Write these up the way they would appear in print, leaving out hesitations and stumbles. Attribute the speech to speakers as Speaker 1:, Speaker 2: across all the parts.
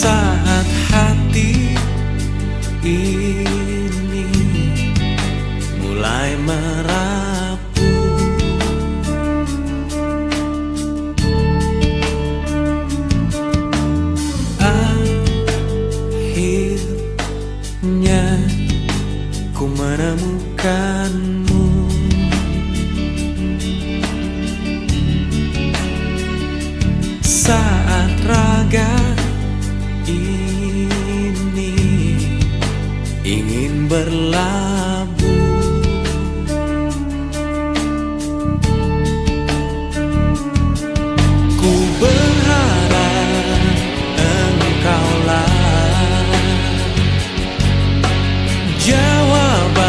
Speaker 1: Saat hati ini mulai merapuh, akhirnya ku menemukanmu. Saat raga ini ingin berlabuh, ku berharap engkaulah jawaban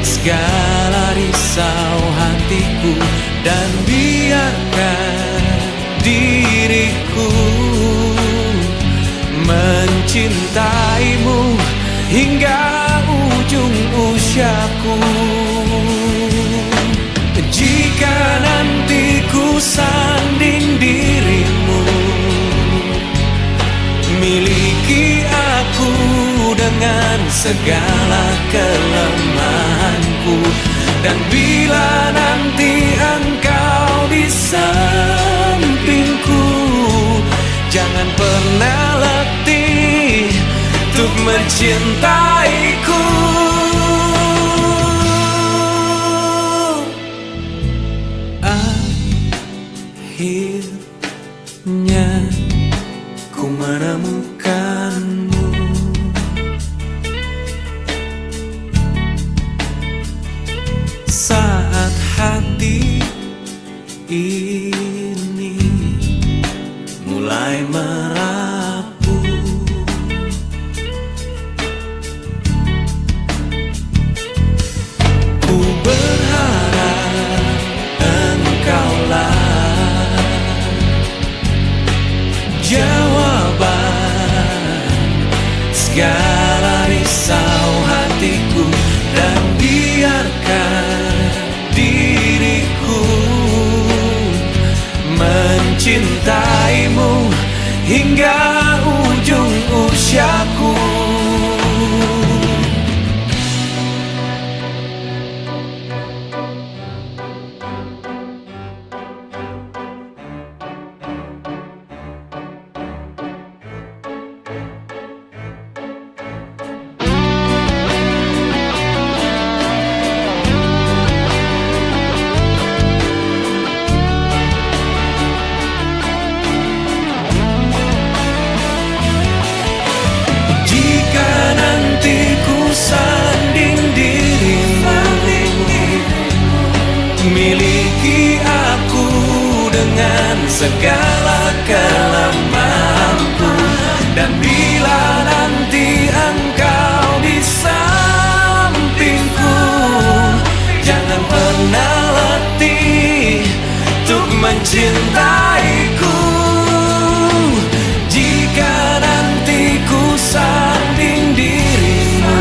Speaker 1: segala risau hatiku, dan biarkan diriku mencintaimu hingga ujung usiaku. Jika nanti ku sanding dirimu, miliki aku dengan segala kelemahanku, dan bila nanti engkau di sampingku, jangan pernah letih untuk mencintaiku. Akhirnya ku menemukanmu. Saat hati ini mulai merapuh, ku berharap engkaulah jawaban segala risau hatiku, dan biarkan diriku mencintaimu hingga ujung usiaku. Miliki aku dengan segala kelemahanku, dan bila nanti engkau di sampingku, jangan pernah letih untuk mencintaiku. Jika nanti ku sanding dirimu,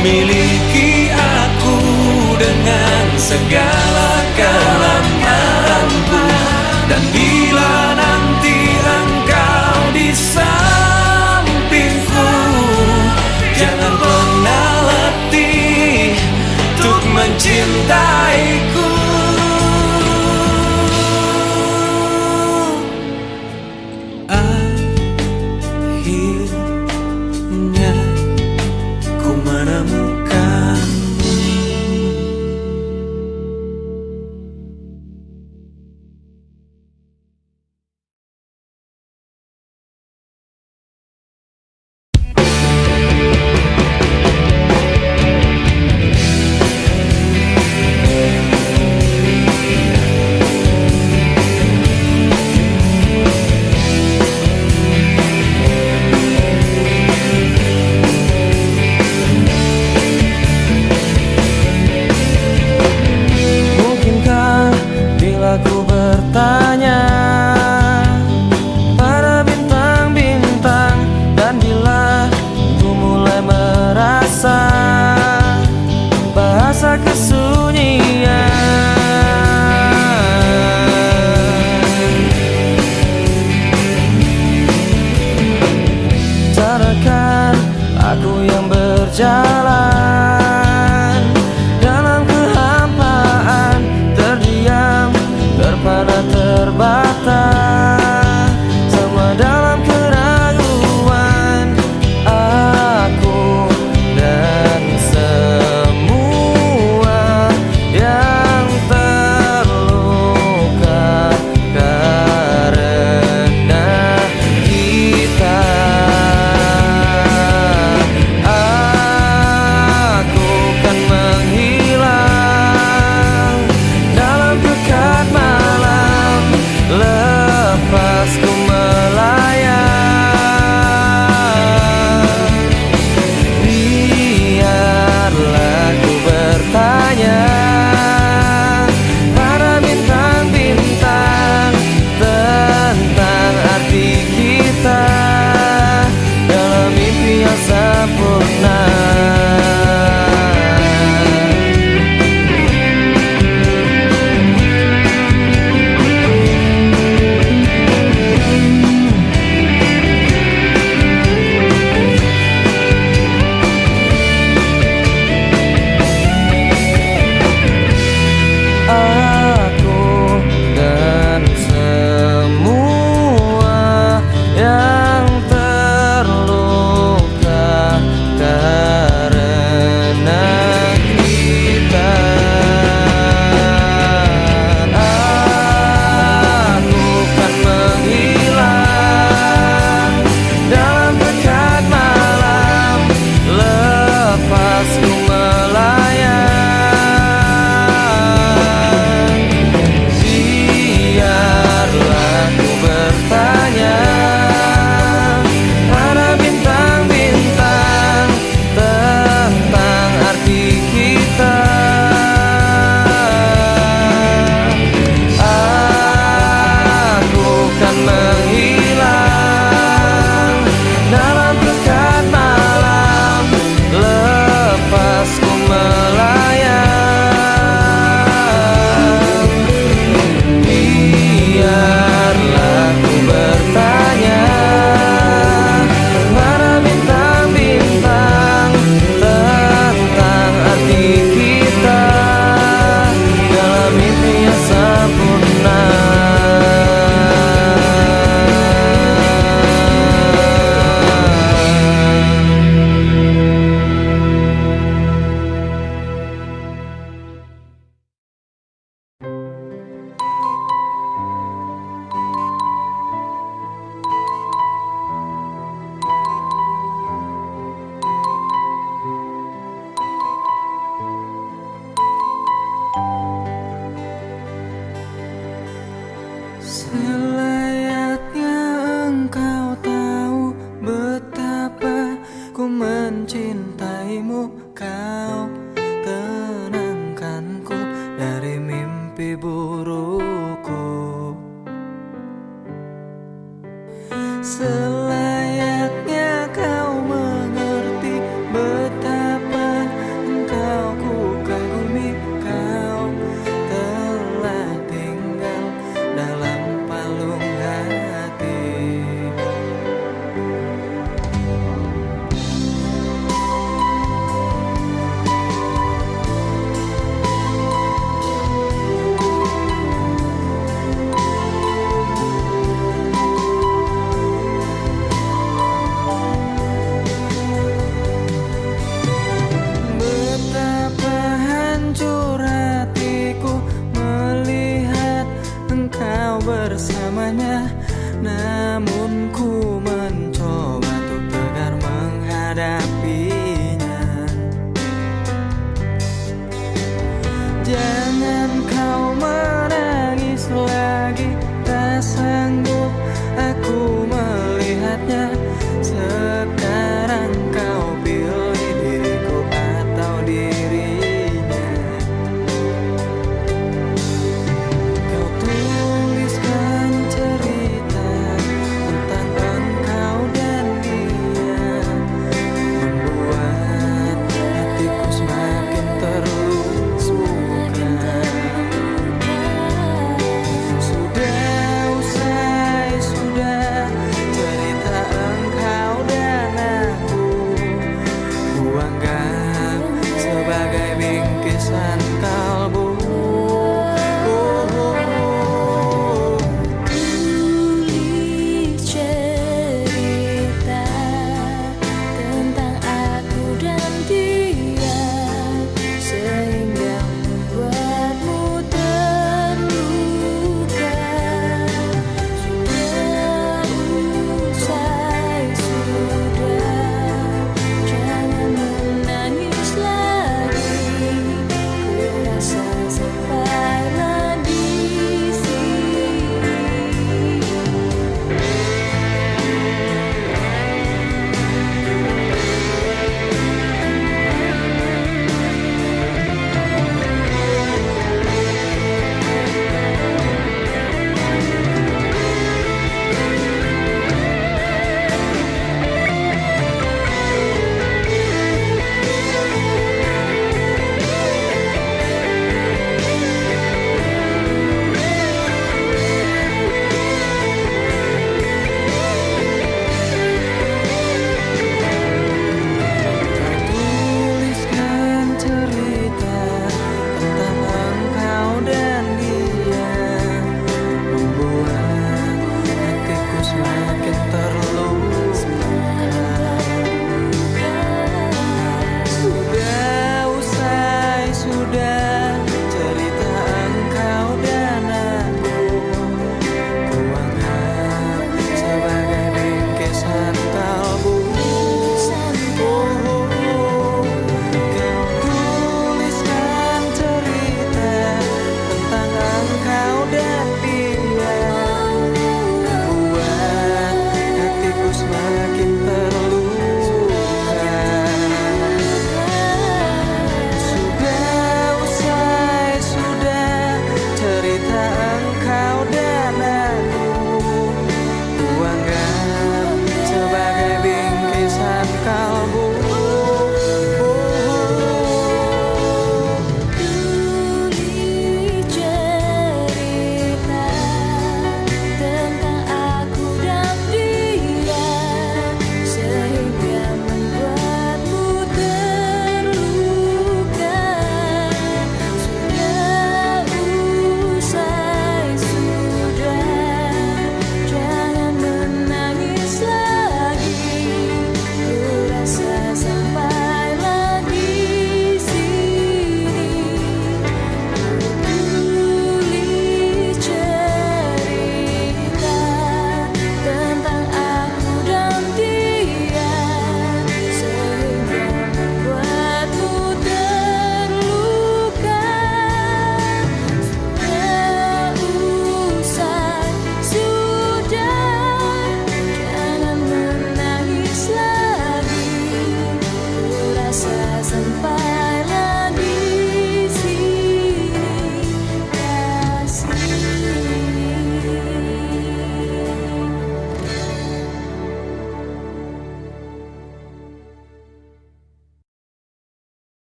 Speaker 1: miliki aku dengan segala kelemahanku, dan bila nanti engkau di sampingku, jangan pernah letih untuk mencintaiku. Akhirnya ku menemukanmu.
Speaker 2: Selayaknya engkau tahu betapa ku mencintaimu. Kau tenangkanku dari mimpi burukku. Selayaknya kau mengerti betapa engkau ku kagumi. Kau telah tinggal dalam palung hati. Betapa hancur hatiku melihat engkau bersamanya. Namun ku mencoba untuk tegar menghadapinya. Jangan kau menangis lagi, tak sanggup aku melihatnya. Sekarang kau pilih diriku atau dirinya. Kau tuliskan cerita tentang engkau dan dia,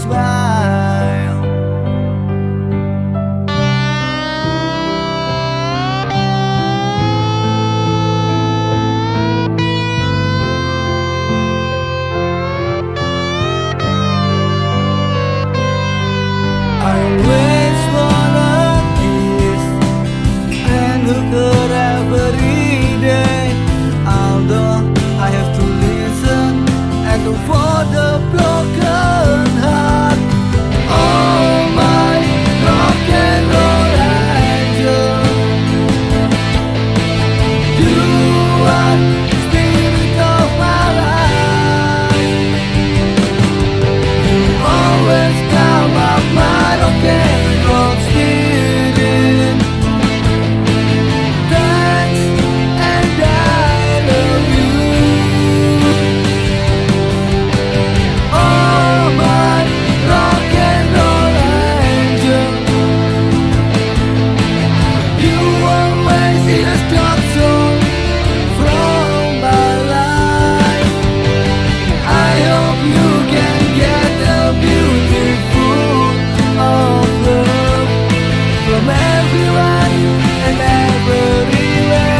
Speaker 2: smile. I always wanna kiss and look her every day. Although I have to listen and look for the broken heart. Oh my rock and roll angel, you are the spirit of my life. You always come up my rock and roll spirit. Thanks and I love you. Oh my rock and roll angel, you always see the dark zone from my life. I hope you can get the beautiful of love from everyone and everywhere.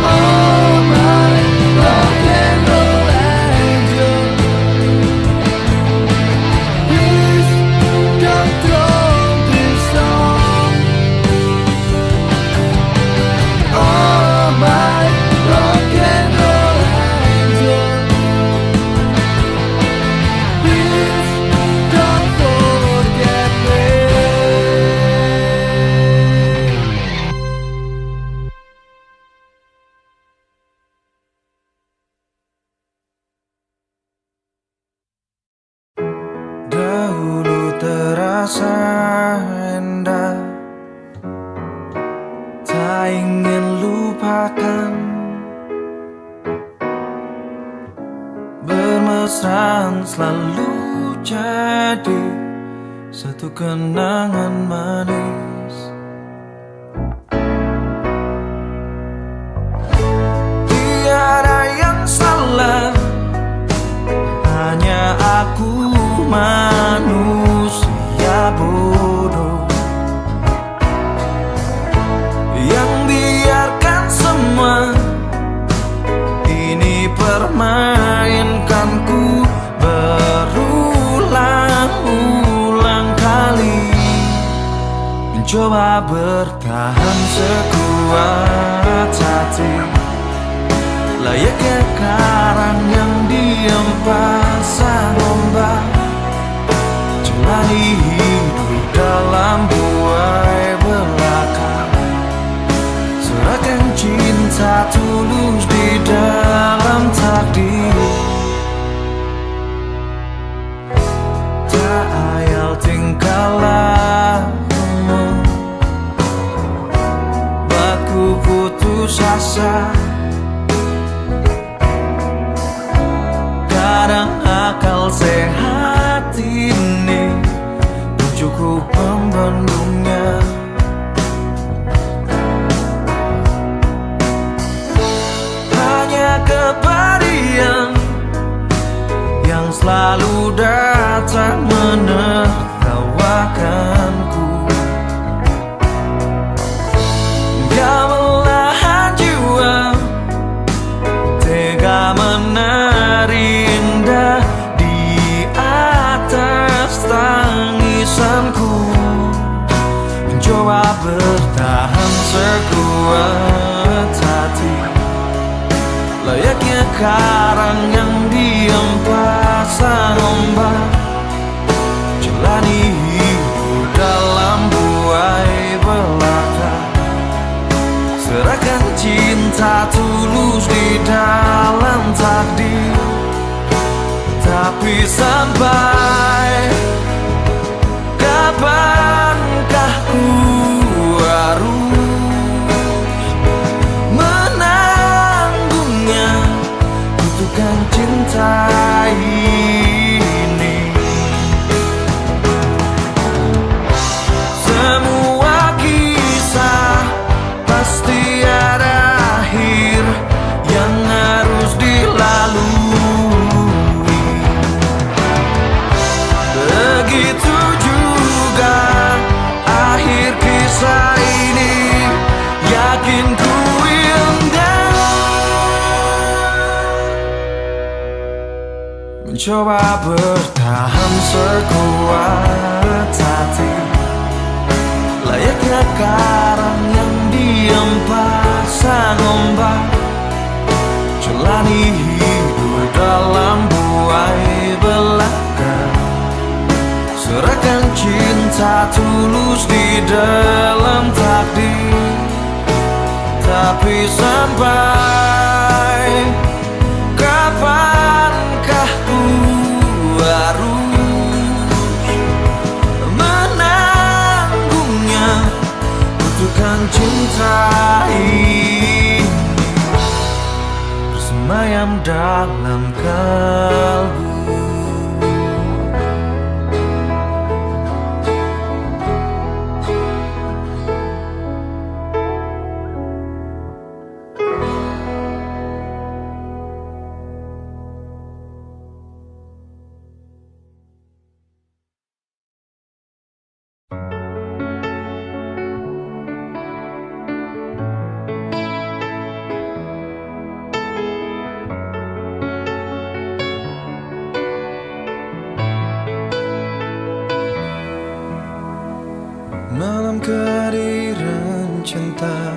Speaker 2: Oh my rock and roll angel, please don't throw this song. Oh my rock and roll angel, please don't forget me. Dahulu terasa indah, tak ingin lupakan. Bermesraan selalu jadi satu kenangan manis. Tiada yang salah, hanya aku manusia bodoh yang biarkan semua ini permainkanku berulang-ulang kali, mencoba bertahan sekuat hati, layaknya karang yang diam pasang ombak, jalani hidup dalam buai belaka, serahkan cinta tulus di dalam takdir. Tak ayal tingkah lakumu, buatku putus asa. Kadang akal sehat ini tak cukup membendungnya. Hanya kepedihan yang selalu datang menertawakanku, gamelan jiwa tega menari indah di atas tangisanku, mencoba bertahan sekuat hati, layaknya karang yang diam pasang ombak, jalani
Speaker 1: sampai kapankah ku harus menanggungnya, kutukan cinta ini. Semua kisah pasti ada akhir yang harus dilalui. Begitu juga akhir kisah ini, yakin ku indah. Mencoba bertahan sekuat hati, layaknya karang yang diam pasang ombak, jalani hidup dalam buai belaka, serahkan cinta tulus di dalam takdir. Tapi sampai kapankah ku harus menanggungnya, kutukan cinta ini bersemayam dalam kalbu. Malam kehadiran cinta,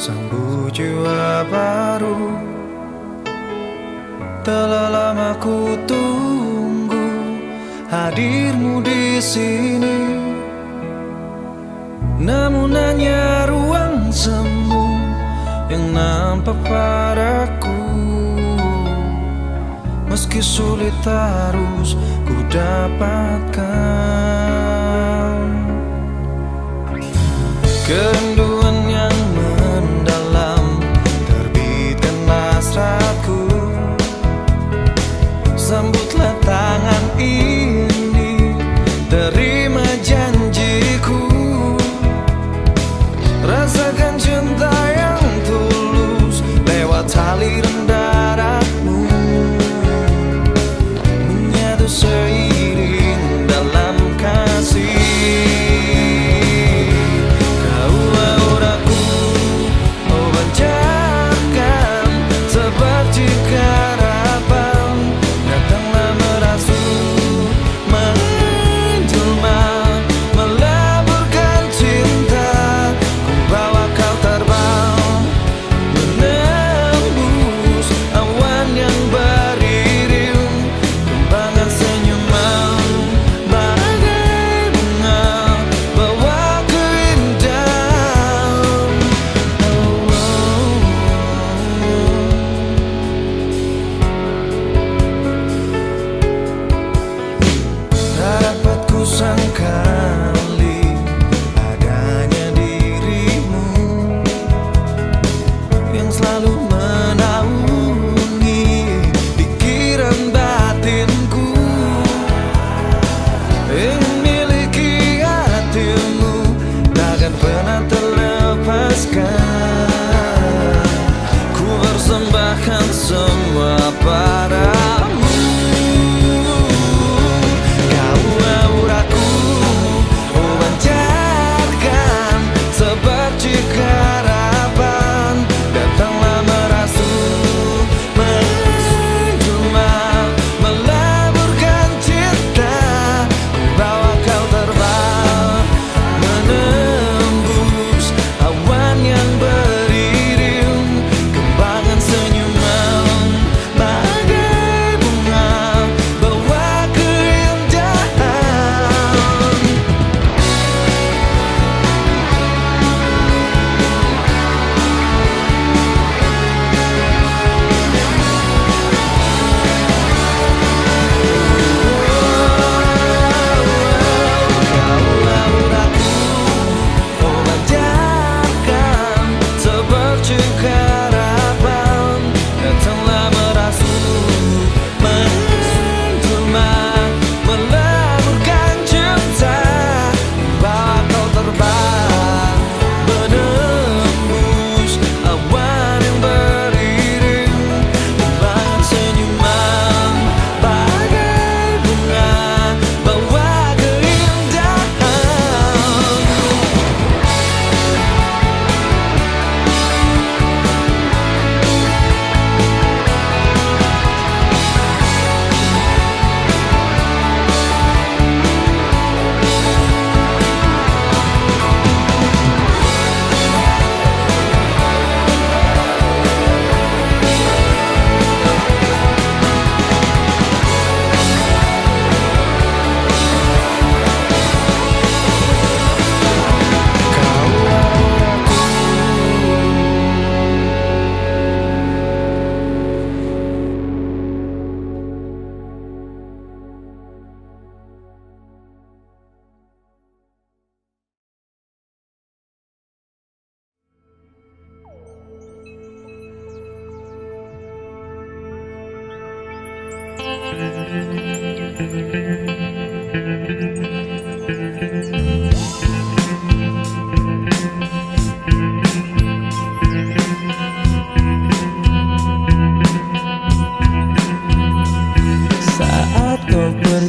Speaker 1: sambut jiwa baru. Telah lama ku tunggu hadirmu di sini, namun hanya ruang semu yang nampak padaku. Meski sulit harus ku dapatkan, kerinduan yang mendalam terbitkan hasratku. Sambutlah tangan ini, terima janjiku. Rasakan cinta yang tulus lewat aliran darahmu, menyatu seiring dalam kasih. Kau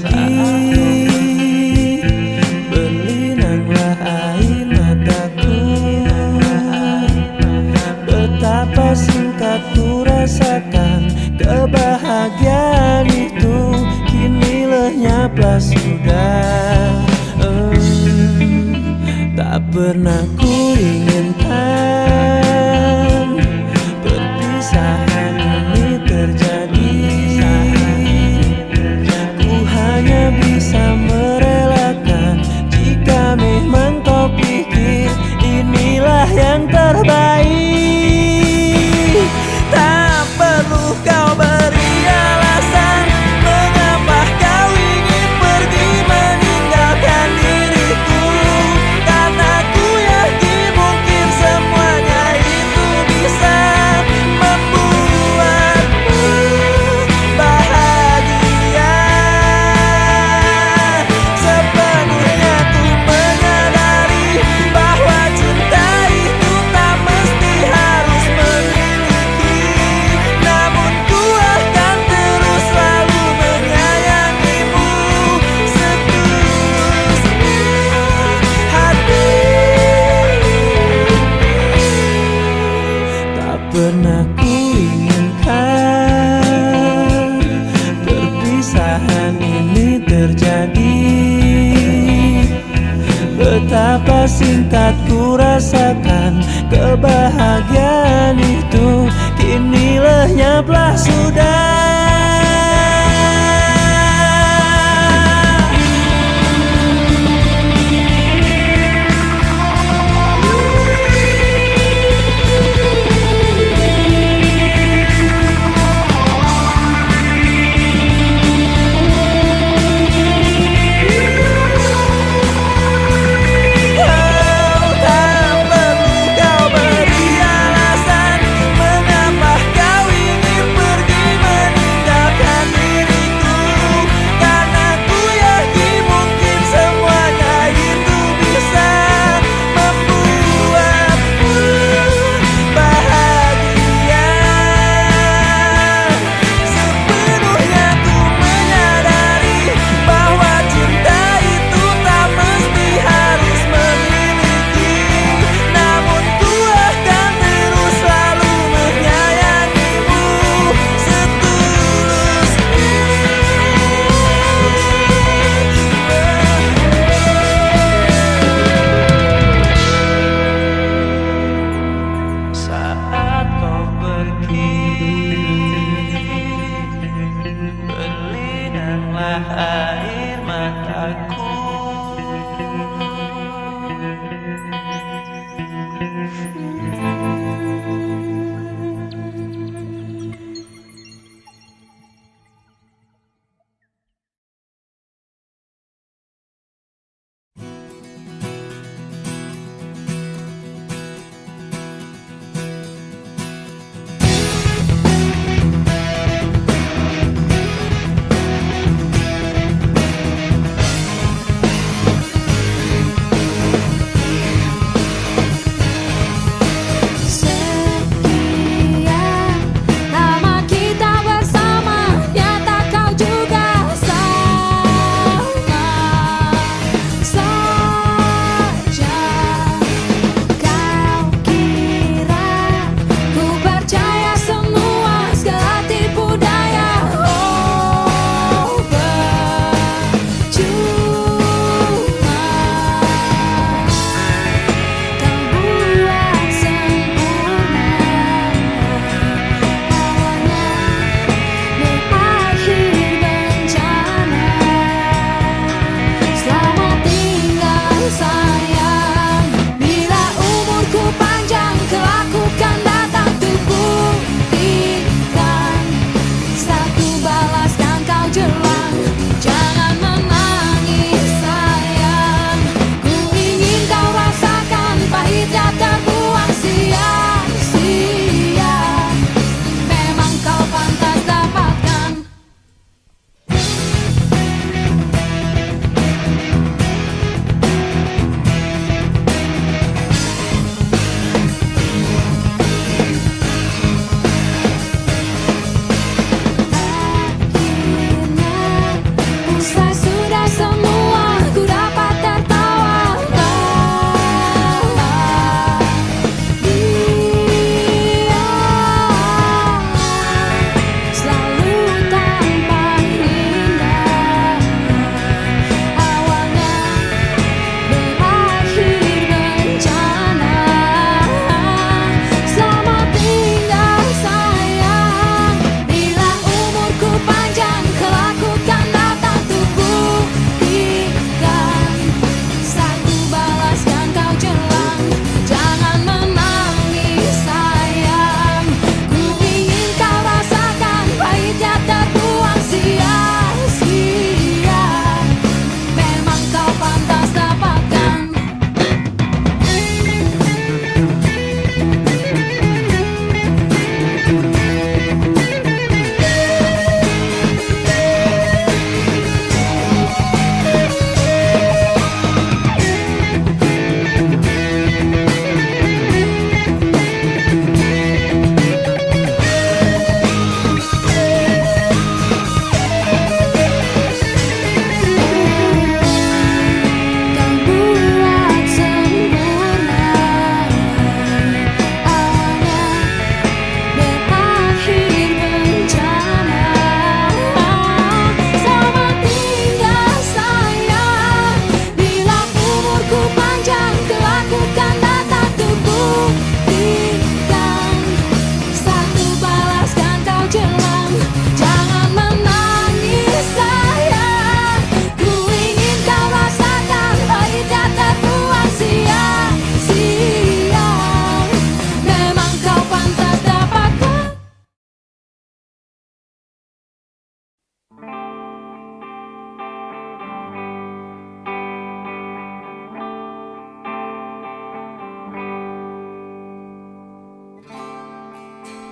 Speaker 1: pergi, berlinanglah air mataku. Betapa singkat ku rasakan kebahagiaan itu, kini lenyaplah sudah. Tak pernah ku inginkan perpisahan ini terjadi. Ku hanya bisa merelakan jika memang kau pikir inilah yang terbaik. Tak perlu kau beri alasan mengapa kau ingin pergi meninggalkan diriku, karena ku yakin mungkin semuanya itu bisa membuatmu bahagia. Sepenuhnya ku menyadari bahwa cinta itu tak mesti harus memiliki, namun ku akan terus selalu menyayangimu setulus hati. Tak pernah ku inginkan perpisahan ini terjadi. Betapa singkat ku rasakan kebahagiaan itu, kini lenyaplah sudah. Saat kau pergi, berlinanglah air mataku.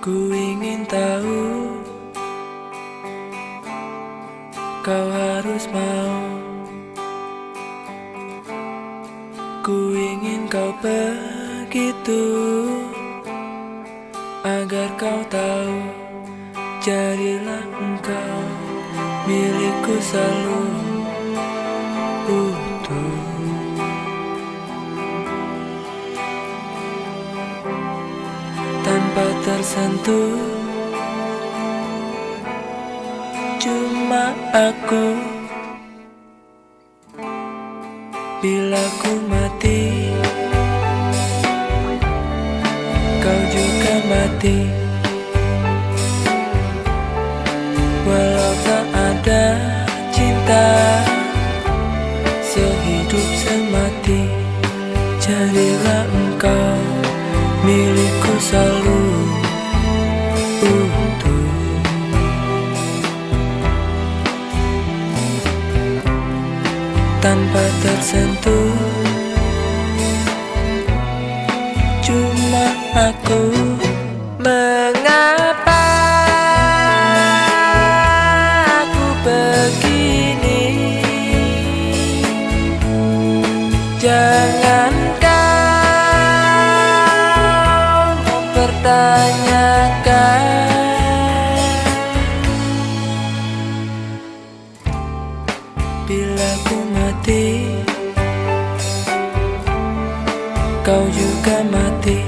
Speaker 3: Ku ingin tahu, kau harus mau. Ku ingin kau begitu, agar kau tahu. Jadilah engkau milikku selalu utuh. Tanpa tersentuh, cuma aku. Bila ku mati, kau juga mati. Walau tak ada cinta sehidup semati, jadilah engkau milikku selalu utuh. Tanpa tersentuh, cuma aku. Mengapa aku begini? Jangan kau mempertanyakan. Bila ku mati, kau juga mati.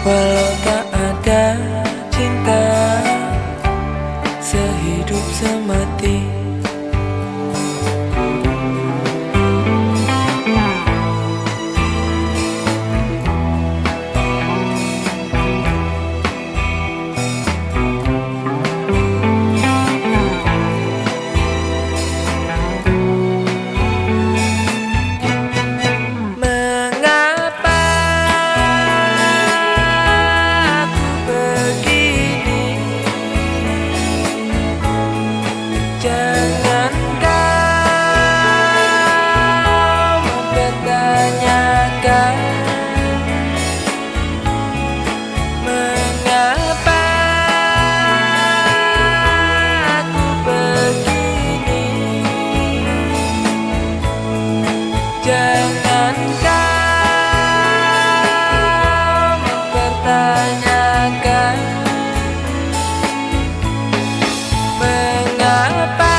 Speaker 3: Walau tak ada cinta sehidup semati. Jangan kau mempertanyakan mengapa aku begini. Jangan kau mempertanyakan mengapa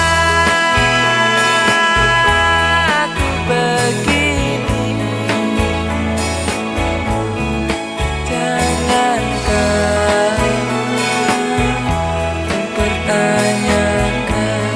Speaker 3: aku begini. Jangan kau mempertanyakan.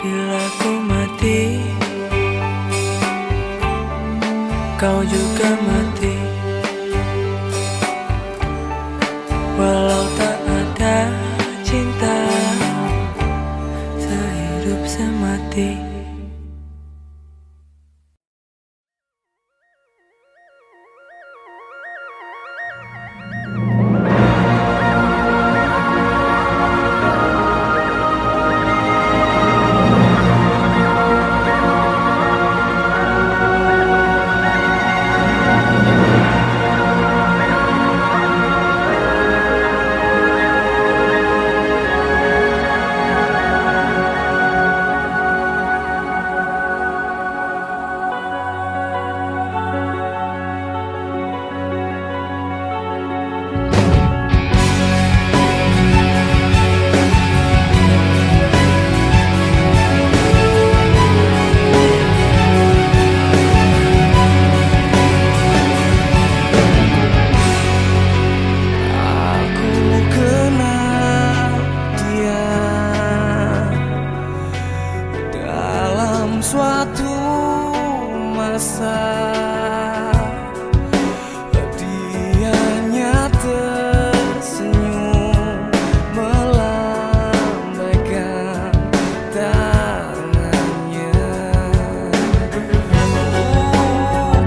Speaker 3: Bila ku mati, kau juga mati. Walau tak ada cinta sehidup semati.
Speaker 1: suatu masa dia hanya tersenyum melambaikan tangannya.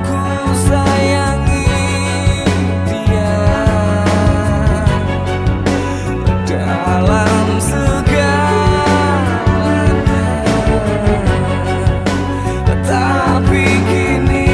Speaker 1: Ku sayangi dia dalam segalanya, tapi kini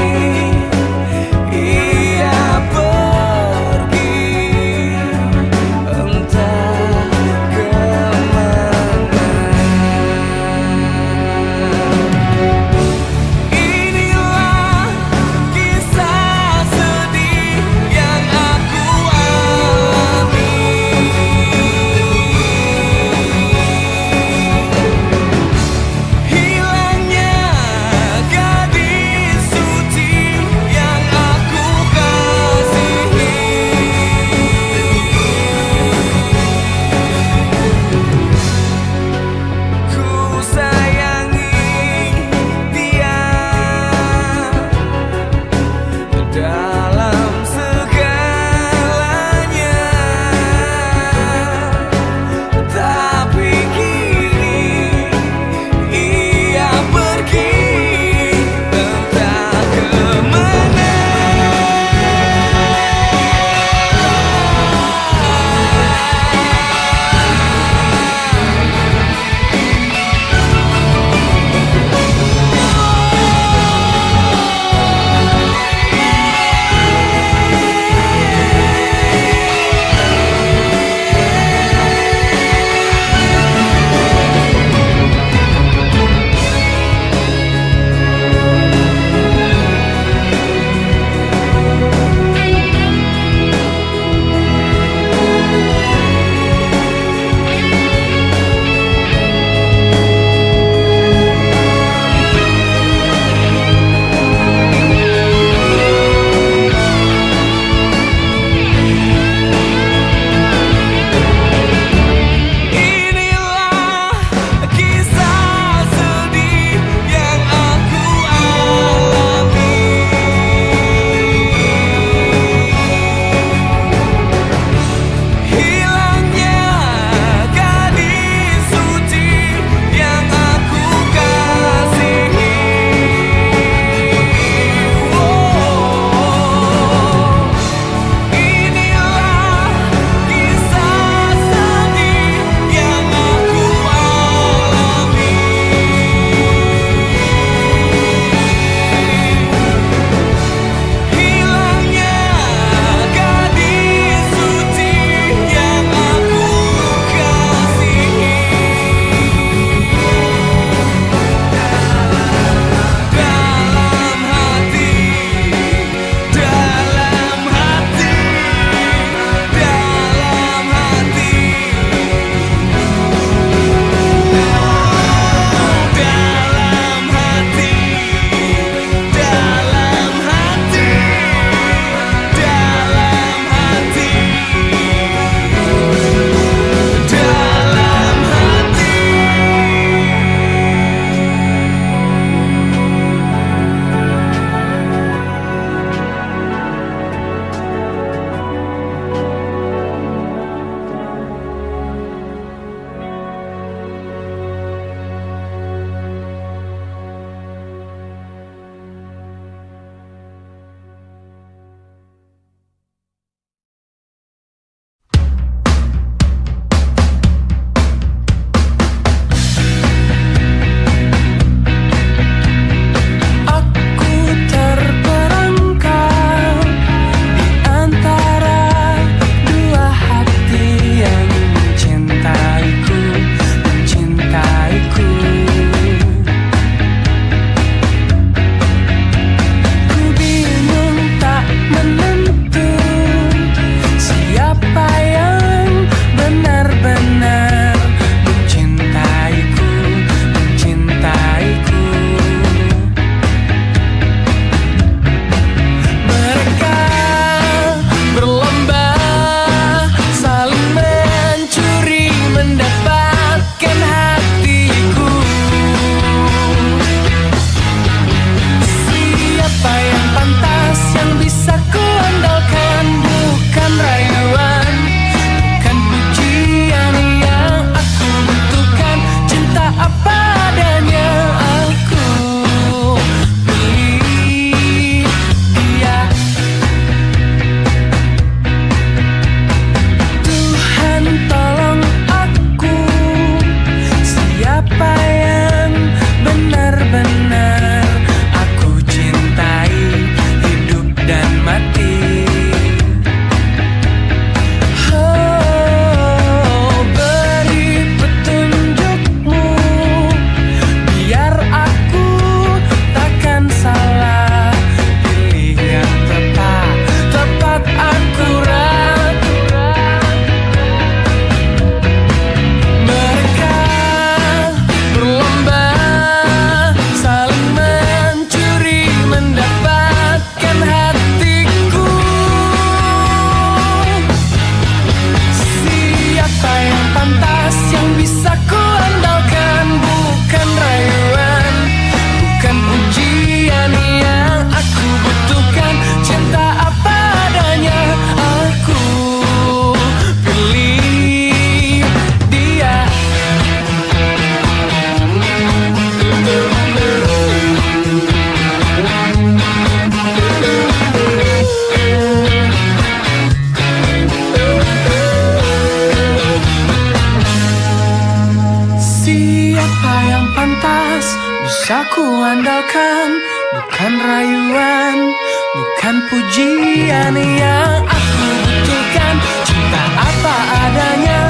Speaker 2: bisa ku andalkan, bukan rayuan, bukan pujian yang aku butuhkan. Cinta apa adanya,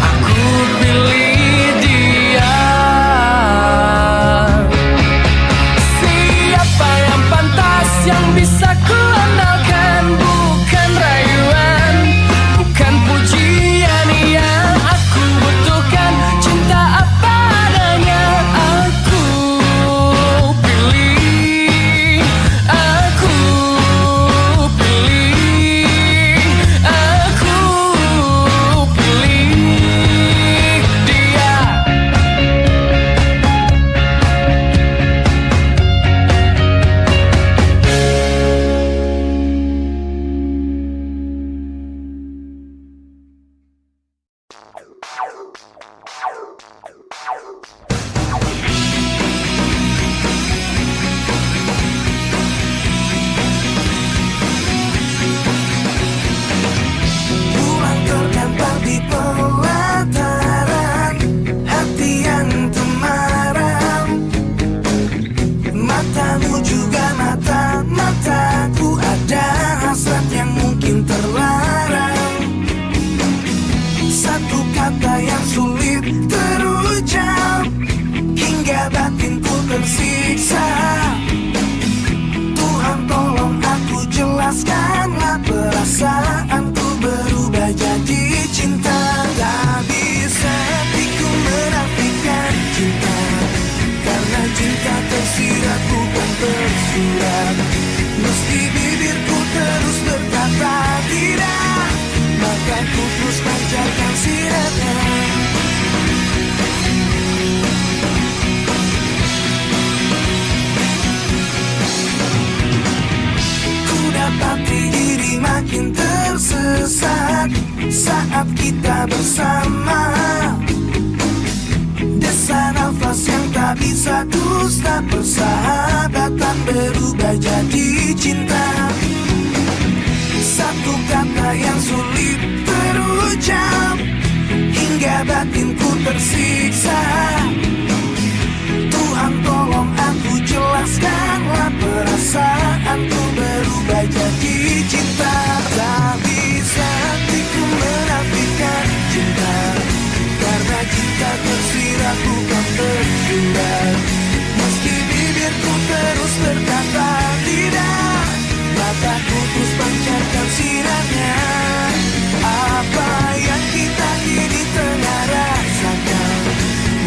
Speaker 2: aku pilih dia. Siapa yang pantas, yang bisa ku andalkan, bukan rayuan, bukan pujian yang aku butuhkan. Cinta apa adanya, aku pilih, aku pilih, aku pilih dia. Bulan terdampar di pelataran hati yang temaram. Matamu juga mata-mataku, ada hasrat yang mungkin terlarang. Satu kata yang sulit terucap, hingga batinku tersiksa. Tuhan tolong aku jelaskanlah, perasaanku berubah jadi cinta. Tak bisa hatiku menafikan cinta, karena cinta tersirat bukan tersurat. Meski bibirku terus berkata tidak, maka ku terus pancarkan siratnya. Ku dapati diri makin tersesat saat kita bersama. Desa nafas yang tak bisa dusta, persahabatan berubah jadi cinta. Satu kata yang sulit terucap, hingga batinku tersiksa. Tuhan tolong aku jelaskanlah, perasaanku berubah jadi cinta. Tak bisa hatiku menafikan cinta, karena cinta tersirat bukan tersurat. Meski bibirku terus berkata tidak, mataku terus pancarkan sinarnya. Apa yang kita kini tengah rasakan,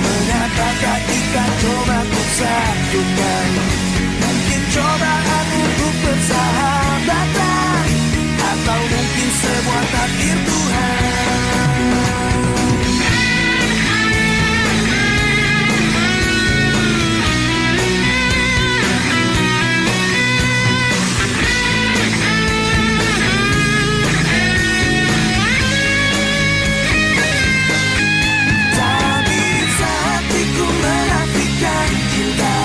Speaker 2: mengapa tak kita coba untuk satukan? Mungkin cobaan untuk persahabatan, atau mungkin sebuah takdir Tuhan. Tak bisa hatiku menafikan cinta,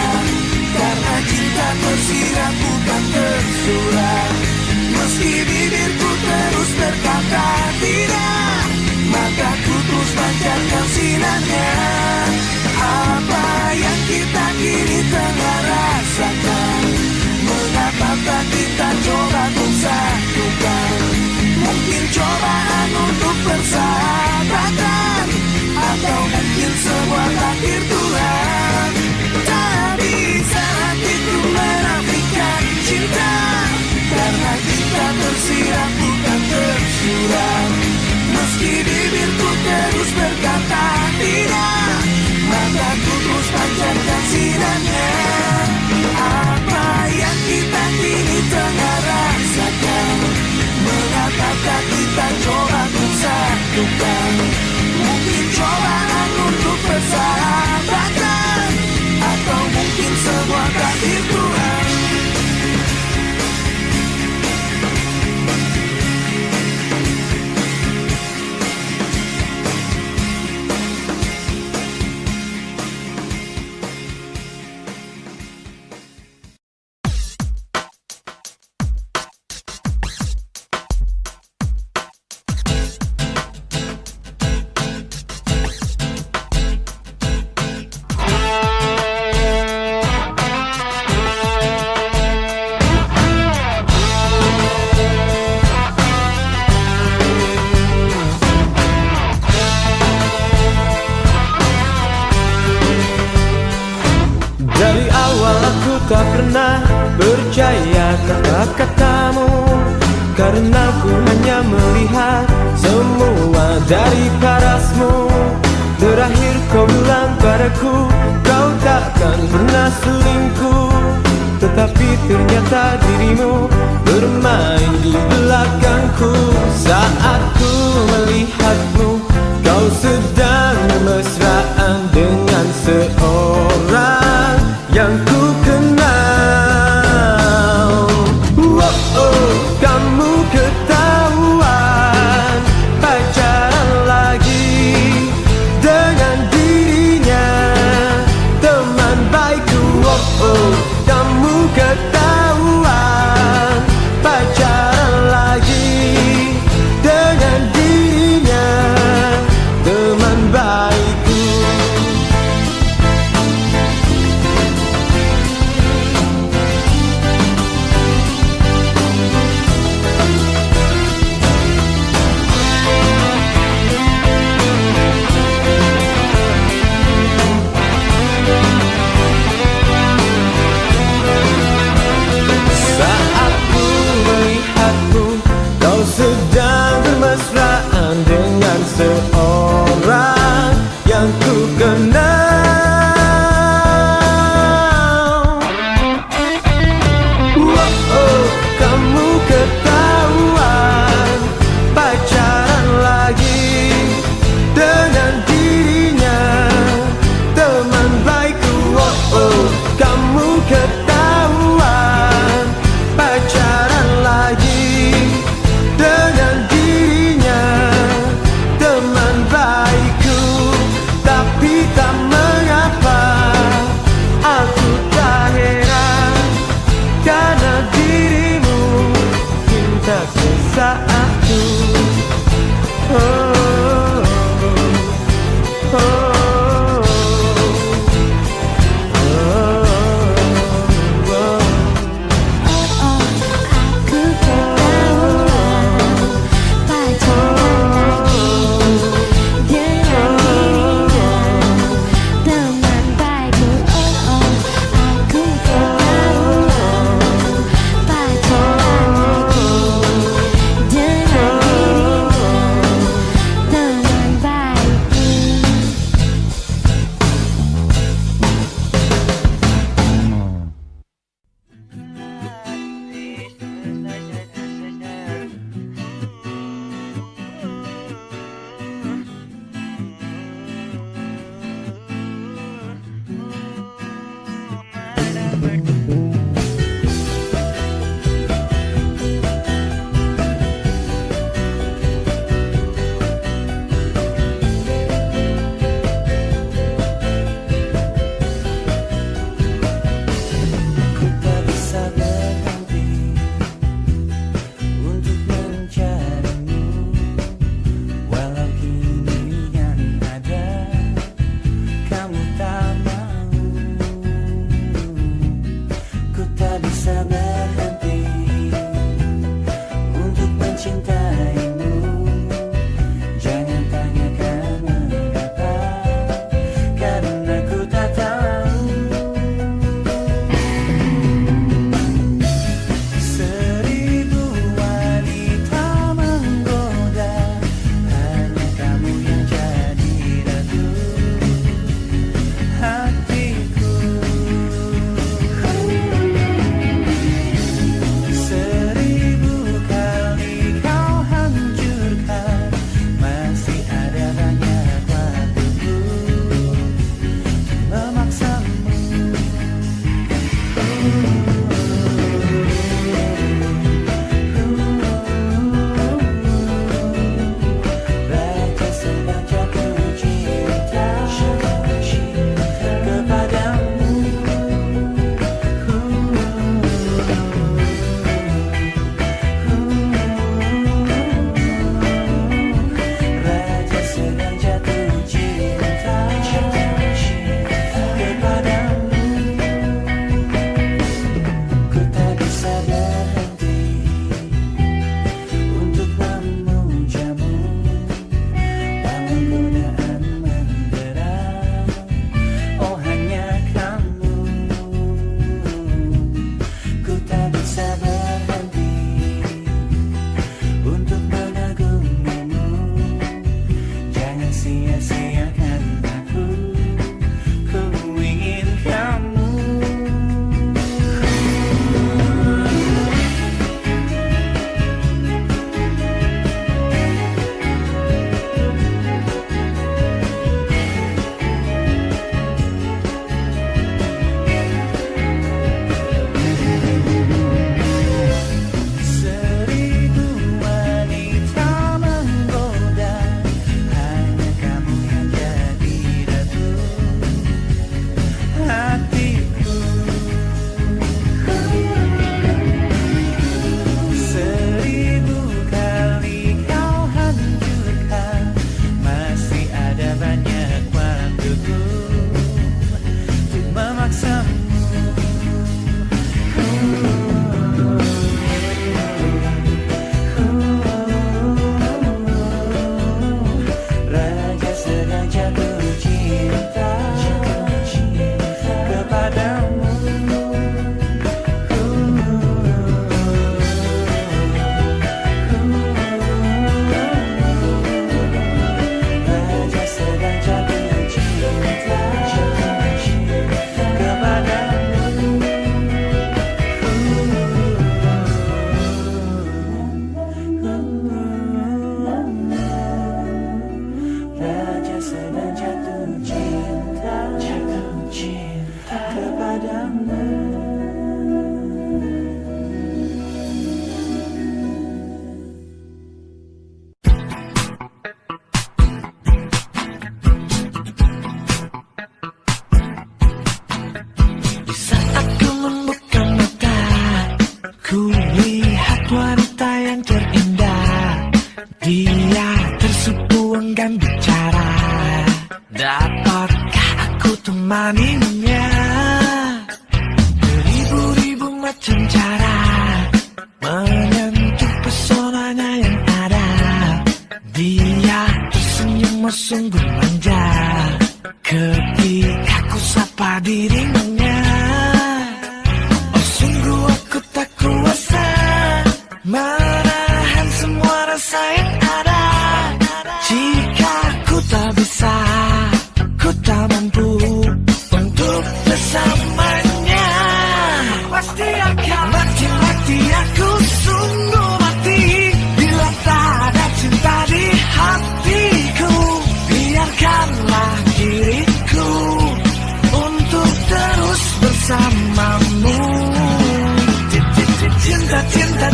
Speaker 4: awal aku tak pernah percaya kata-katamu, karena ku hanya melihat semua dari parasmu. Terakhir kau bilang padaku, kau takkan pernah selingkuh. Tetapi ternyata dirimu bermain di belakangku. Saat ku melihatmu, kau sedang mesraan dengan seorang yang ku kenal. Kamu ketahuan pacaran lagi dengan dirinya, teman baikku. Kamu ketahuan pacaran lagi dengan dirinya, teman baikku.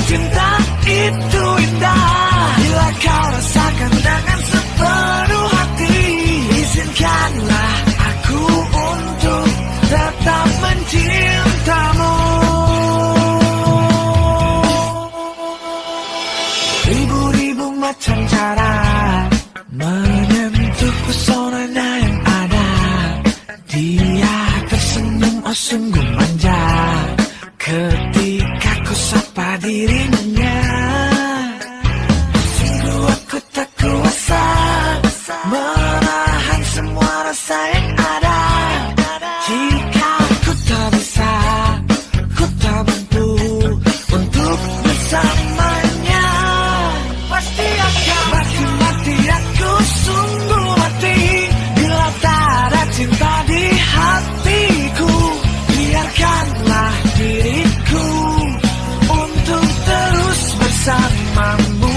Speaker 1: Cinta itu indah bila kau rasakan dengan sepenuh hati. Izinkanlah aku untuk tetap mencintamu. Ribu-ribu macam cara menyentuh pesonanya yang ada. Dia tersenyum, oh sungguh manja ketika ku sapa dirinya. Sungguh aku tak kuasa menahan semua rasa yang ada. Jika ku tak bisa, ku tak mampu untuk bersamanya, pasti akan mati-mati aku sungguh mati bila tak ada cinta di hatiku. Biarkanlah diriku untuk terus bersamamu.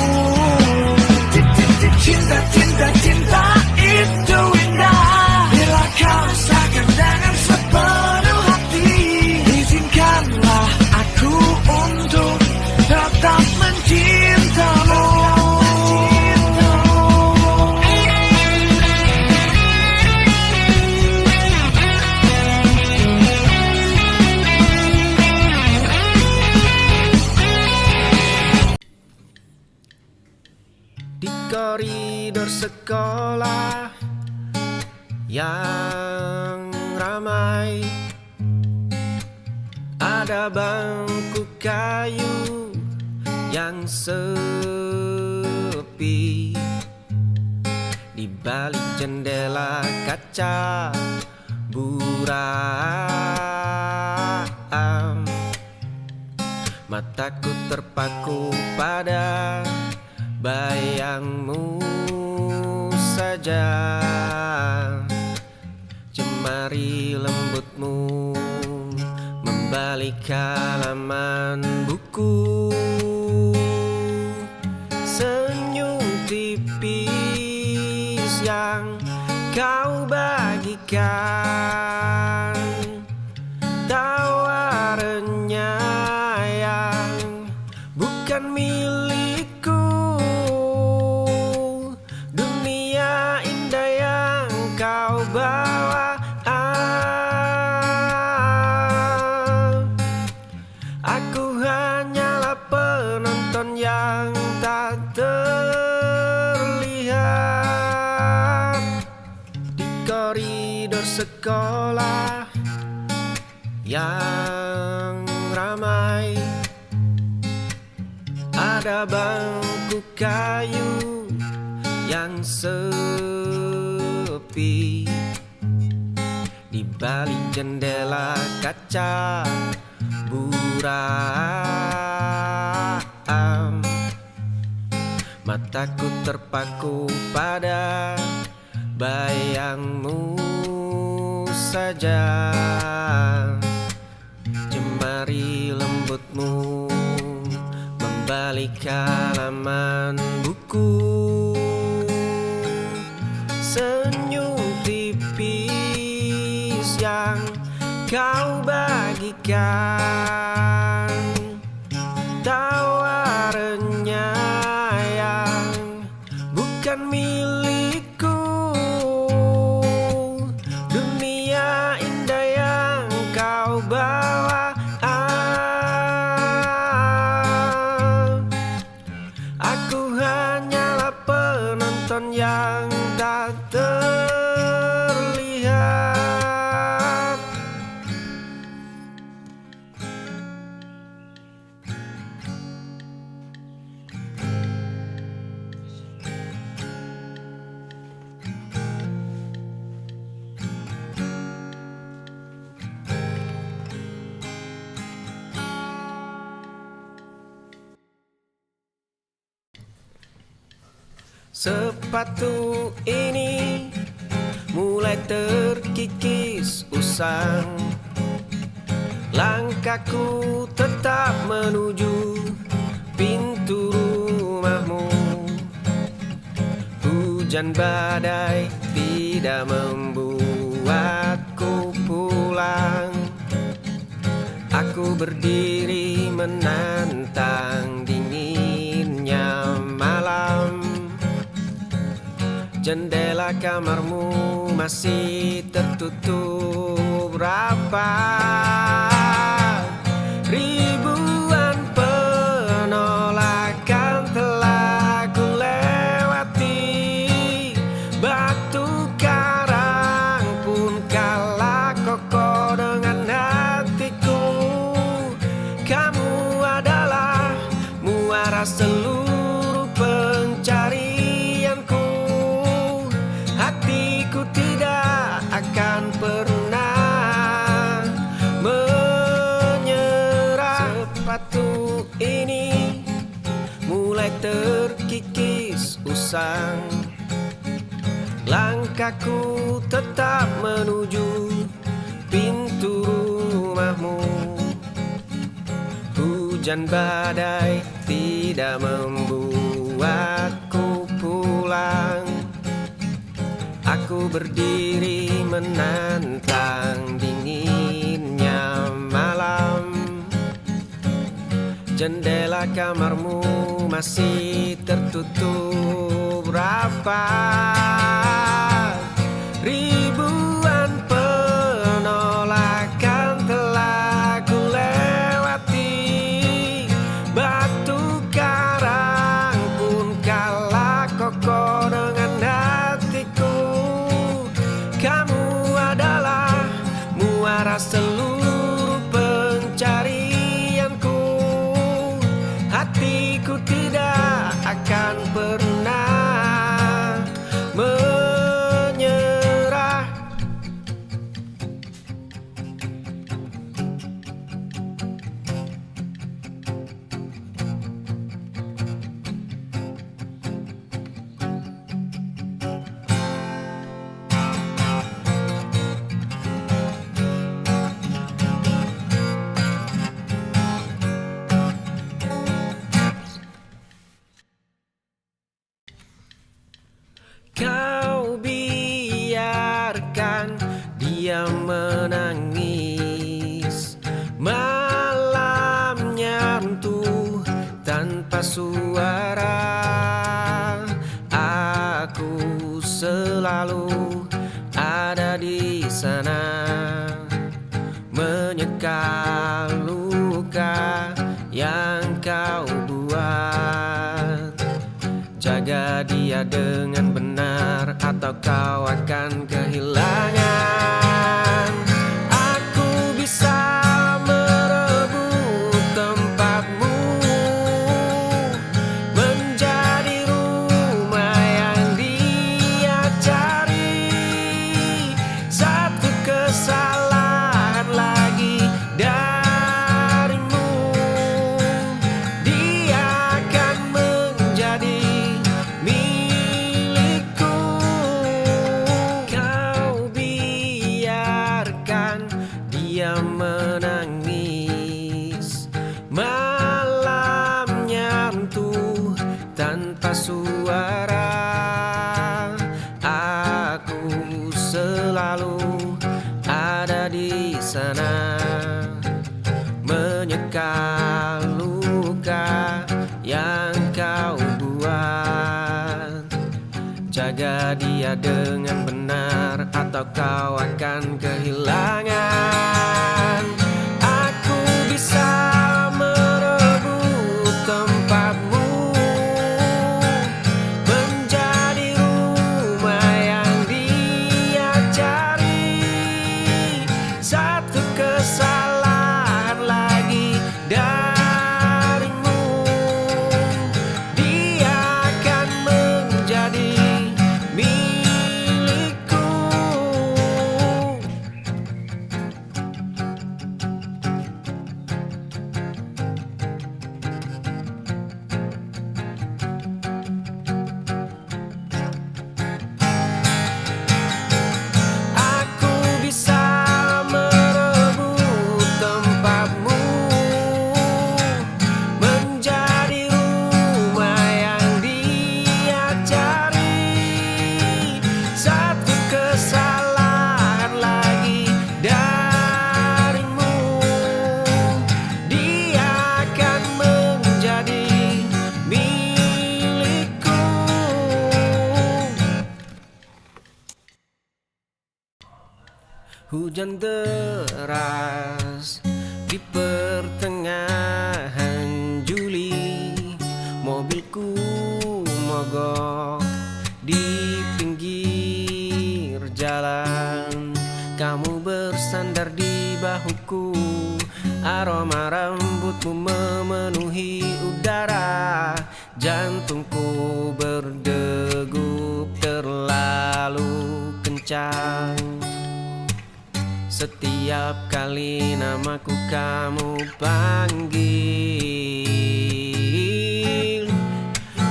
Speaker 1: Cinta itu indah bila kau rasakan dengan sepenuh hati. Izinkanlah aku untuk tetap mencintamu.
Speaker 4: Di koridor sekolah yang ramai, ada bangku kayu yang sepi. Di balik jendela kaca buram, mataku terpaku pada bayangmu saja. Jemari lembutmu membalik halaman buku. Senyum tipis yang kau bagikan, tawarannya yang bukan milikku. Dunia indah yang kau bawa, aku hanyalah penonton yang tak terlihat. Di koridor sekolah yang ramai, ada bangku kayu yang sepi. Di balik jendela kaca buram, mataku terpaku pada bayangmu saja. Jemari lembutmu membalik halaman buku. Senyum tipis yang kau bagikan, tawarannya yang bukan milikku. Dunia indah yang kau bawa, aku hanyalah penonton yang tak terlihat. Sepatu ini mulai terkikis usang. Langkahku tetap menuju pintu rumahmu. Hujan badai tidak membuatku pulang. Aku berdiri menantang dinginnya malam. Jendela kamarmu masih tertutup rapat. Ribuan penolakan telah ku lewati. Batu karang pun kalah kokoh dengan hatiku. Kamu adalah muara seluruh pencarianku. Hatiku tidak akan pernah menyerah. Sepatu ini mulai terkikis usang. Langkahku tetap menuju pintu rumahmu. Hujan badai tidak membuatku pulang. Aku berdiri menantang dinginnya malam. Jendela kamarmu masih tertutup rapat. Ribuan penolakan telah ku lewati. Batu karang pun kalah kokoh dengan hatiku. Kamu adalah muara seluruh pencarianku. Hatiku tidak akan pernah menyerah. Kau biarkan dia menangis. Malamnya runtuh tanpa suara. Aku selalu ada di sana, menyeka luka yang kau buat. Jaga dia dengan benar atau kau akan kehilangan. Aku bisa merebut tempatmu, menjadi rumah yang dia cari. Satu kesalahan lagi darimu, dia akan menjadi milikku. Kau biarkan dia menangis. Malamnya runtuh tanpa suara. Aku selalu ada di sana, menyeka luka yang kau buat. Jaga dia dengan benar atau kau akan kehilangan. Aku bisa merebut tempatmu, menjadi rumah yang dia cari. Satu kesalahan lagi darimu, dia akan menjadi milikku. Hujan deras di pertengahan Juli, mobilku mogok di pinggir jalan. Kamu bersandar di bahuku, aroma rambutmu memenuhi udara. Jantungku berdegup terlalu kencang. Setiap kali namaku kamu panggil,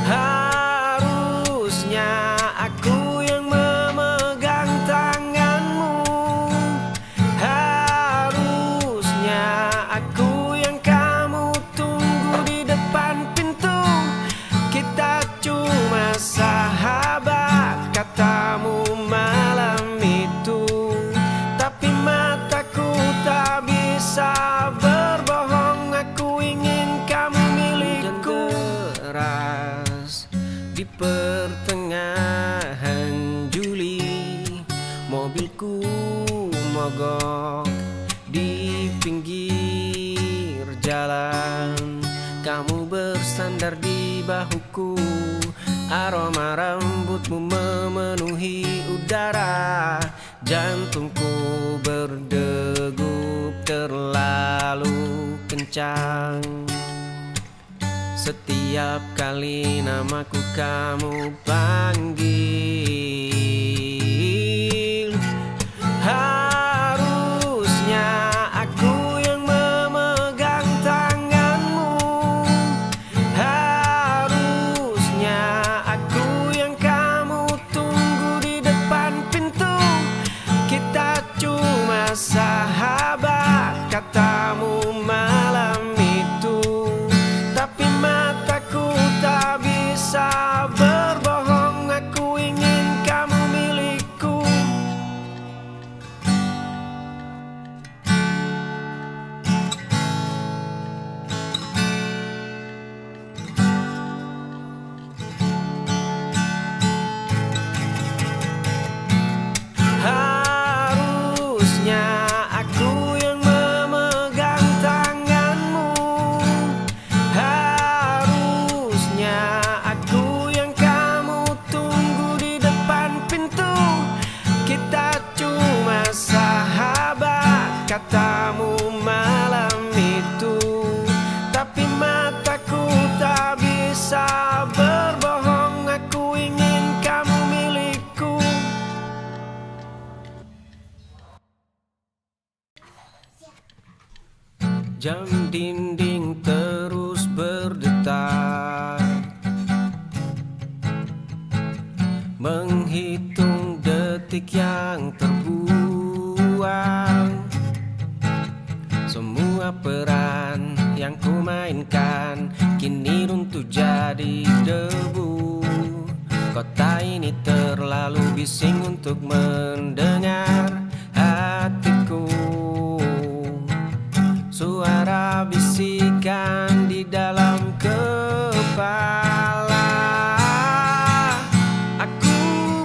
Speaker 4: harusnya aku yang memegang tanganmu. Harusnya aku yang kamu tunggu di depan pintu. Kita cuma sahabat, katamu malam itu. Tapi mataku tak bisa berbohong, aku ingin kamu milikku. Hujan deras di pertengahan Juli, mobilku mogok di pinggir jalan. Kamu bersandar di bahuku, aroma rambutmu memenuhi udara. Jantungku berdegup terlalu kencang. Setiap kali namaku kamu panggil, harusnya aku yang memegang tanganmu. Harusnya aku yang kamu tunggu di depan pintu. Kita cuma sahabat, katamu malam itu. Tapi mataku tak bisa berbohong, aku ingin kamu milikku. Harusnya aku yang memegang tanganmu. Harusnya aku yang kamu tunggu di depan pintu. Kita cuma sahabat, katamu malam itu. Tapi mataku tak bisa berbohong, aku ingin kamu milikku. Jam dinding terus berdetak, menghitung detik yang terbuang. Semua peran yang kumainkan kini runtuh jadi debu. Kota ini terlalu bising untuk mendengar hatiku. Suara bisikan di dalam kepala. Aku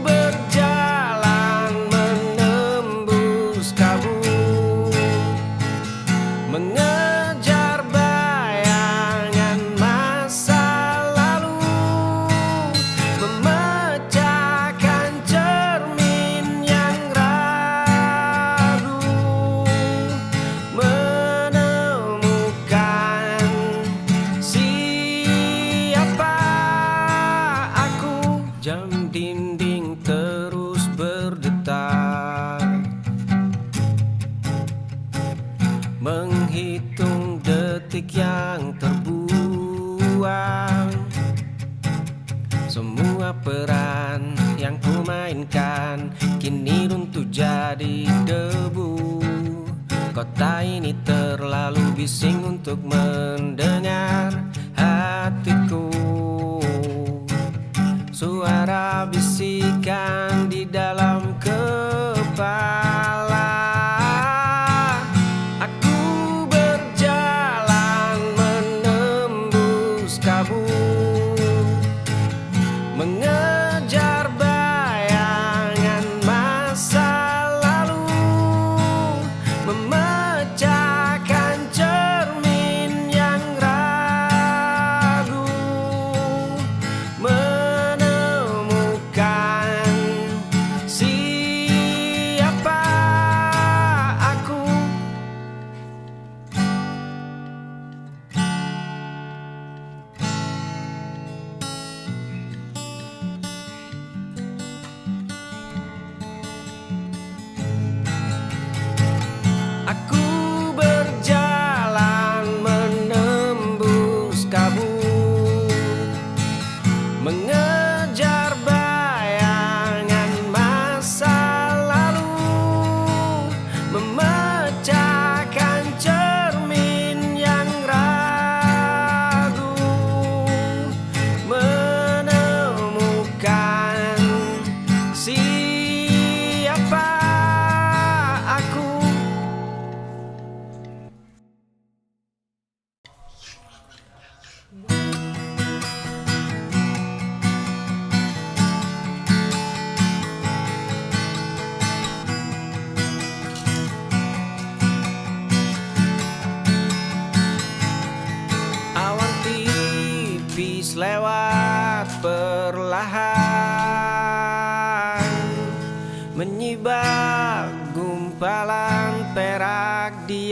Speaker 4: berjalan menembus kabut, mengejar bayangan masa lalu, memecahkan cermin yang ragu, menemukan siapa aku. Jam dinding terus berdetak, menghitung detik yang terbuang. Semua peran yang kumainkan kini runtuh jadi debu. Kota ini terlalu bising untuk mendengar hatiku. Suara bisikan di dalam kepala. Aku berjalan menembus kabut, mengejar bayangan masa lalu,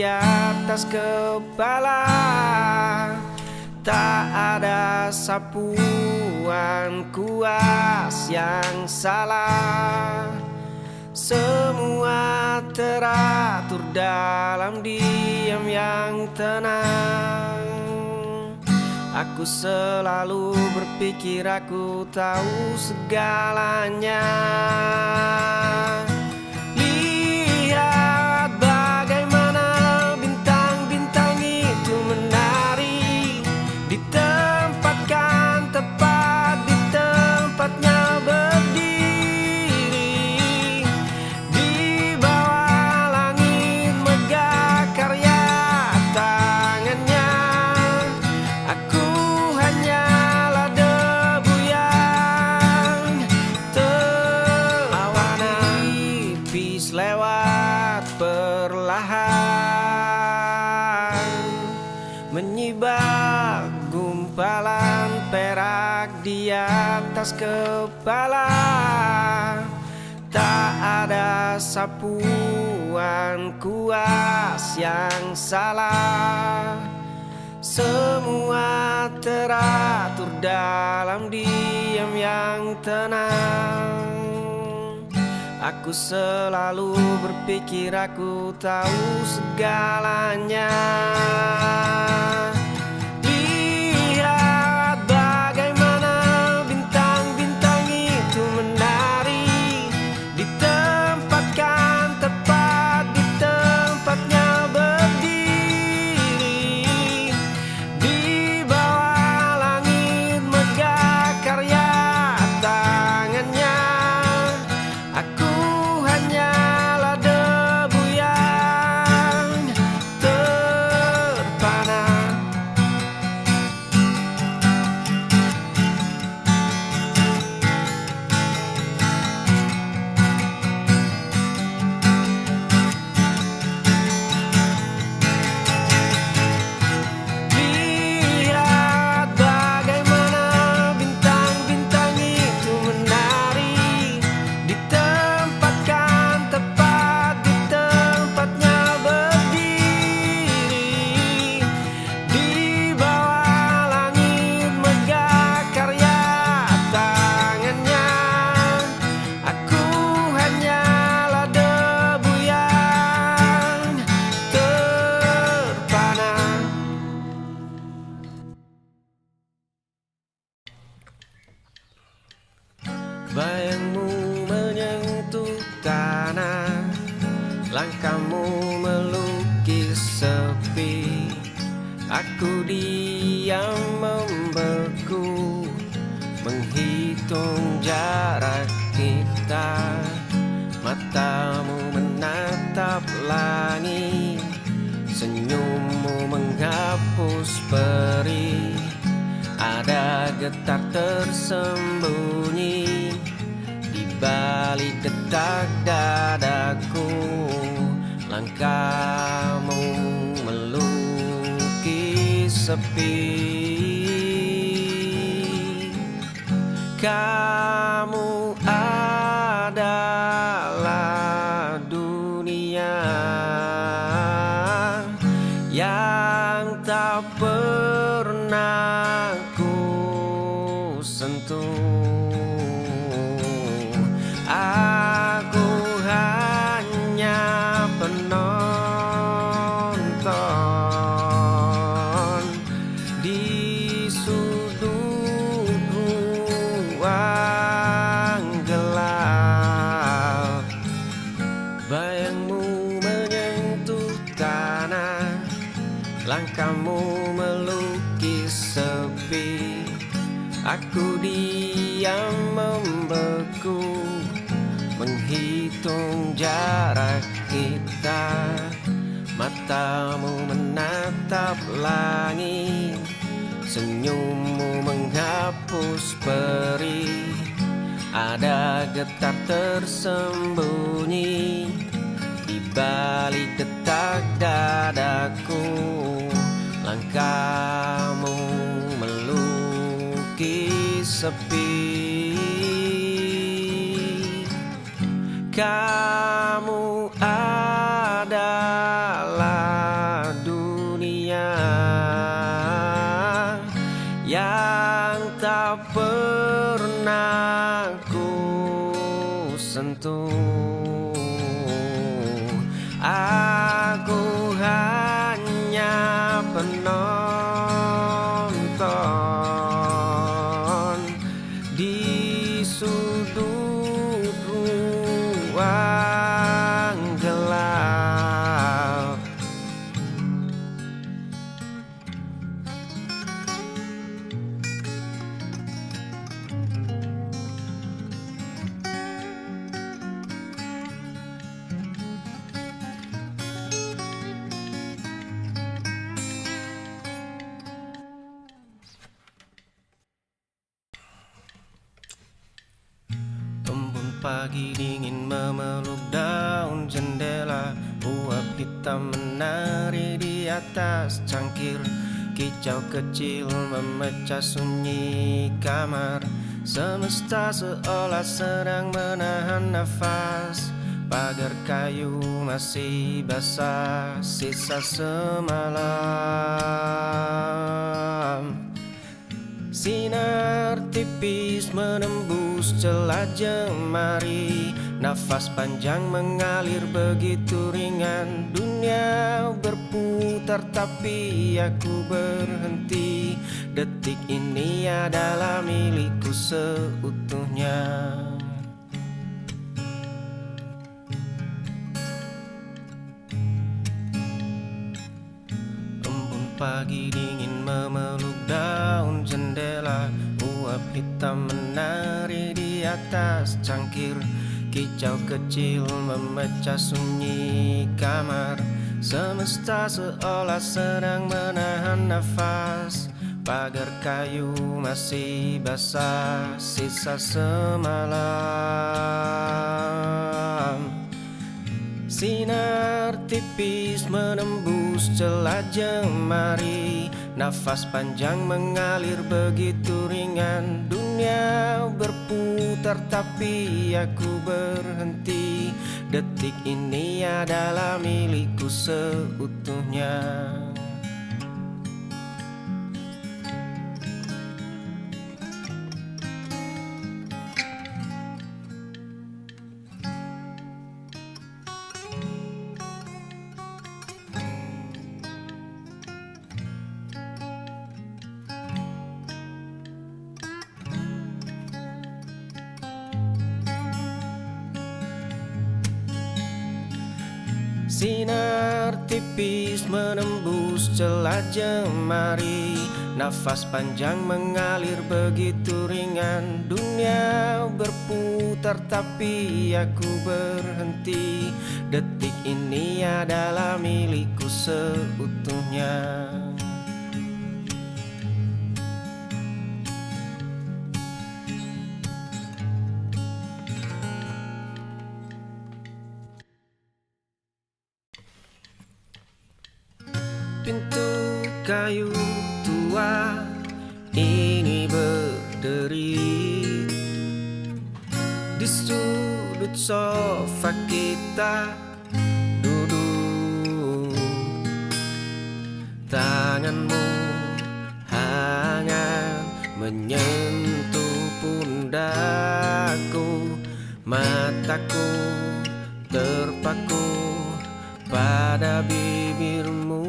Speaker 4: di atas kepala. Tak ada sapuan kuas yang salah. Semua teratur dalam diam yang tenang. Aku selalu berpikir aku tahu segalanya. Lihat bagaimana bintang-bintang itu menari, ditempatkan tepat di tempatnya berdiri. Di bawah langit megah karya tangannya. Aku hanyalah debu yang terwarna. Tipis lewat perlahan, menyibak gumpalan perak di atas kepala. Tak ada sapuan kuas yang salah. Semua teratur dalam diam yang tenang. Aku selalu berpikir aku tahu segalanya. Lihat bagaimana bintang-bintang itu menari, ditempatkan tepat di tempatnya berdiri. Di bawah langit megah karya tangannya. Aku hanyalah debu yang terpana. Lihat bagaimana bintang-bintang itu menari, ditempatkan tepat di tempatnya berdiri. Di bawah langit megah karya tangannya. Aku hanyalah debu yang terpana. Bayangmu menyentuh tanah, langkahmu melukis sepi. Aku diam membeku, menghitung jarak kita. Matamu menatap langit, senyummu menghapus perih. Ada getar tersembunyi di balik detak dadaku. Langkahmu melukis sepi. Kamu adalah dunia yang tak pernah ku sentuh. Aku hanya penonton di sudut ruang gelap. Bayangmu menyentuh tanah, langkahmu melukis sepi. Aku diam membeku, menghitung jarak kita. Matamu menatap langit, senyummu menghapus perih. Ada getar tersembunyi di balik detak dadaku. Langkahmu melukis sepi. Kamu adalah yang tak pernah ku sentuh. Aku hanya penonton di sudut ruang gelap. Embun pagi dingin memeluk daun jendela. Uap hitam menari di atas cangkir. Kicau kecil memecah sunyi kamar. Semesta seolah sedang menahan nafas. Pagar kayu masih basah sisa semalam. Sinar tipis menembus celah jemari. Nafas panjang mengalir begitu ringan. Dunia berputar tapi aku berhenti. Detik ini adalah milikku seutuhnya. Pagi dingin memeluk daun jendela. Uap hitam menari di atas cangkir. Kicau kecil memecah sunyi kamar. Semesta seolah sedang menahan nafas. Pagar kayu masih basah sisa semalam. Sinar tipis menembus celah jemari. Nafas panjang mengalir begitu ringan. Dunia berputar tapi aku berhenti. Detik ini adalah milikku seutuhnya. Sinar tipis menembus celah jemari. Nafas panjang mengalir begitu ringan. Dunia berputar tapi aku berhenti. Detik ini adalah milikku seutuhnya. Pintu kayu tua ini berdiri di sudut sofa kita duduk. Tanganmu hangat menyentuh pundakku. Mataku terpaku pada bibirmu.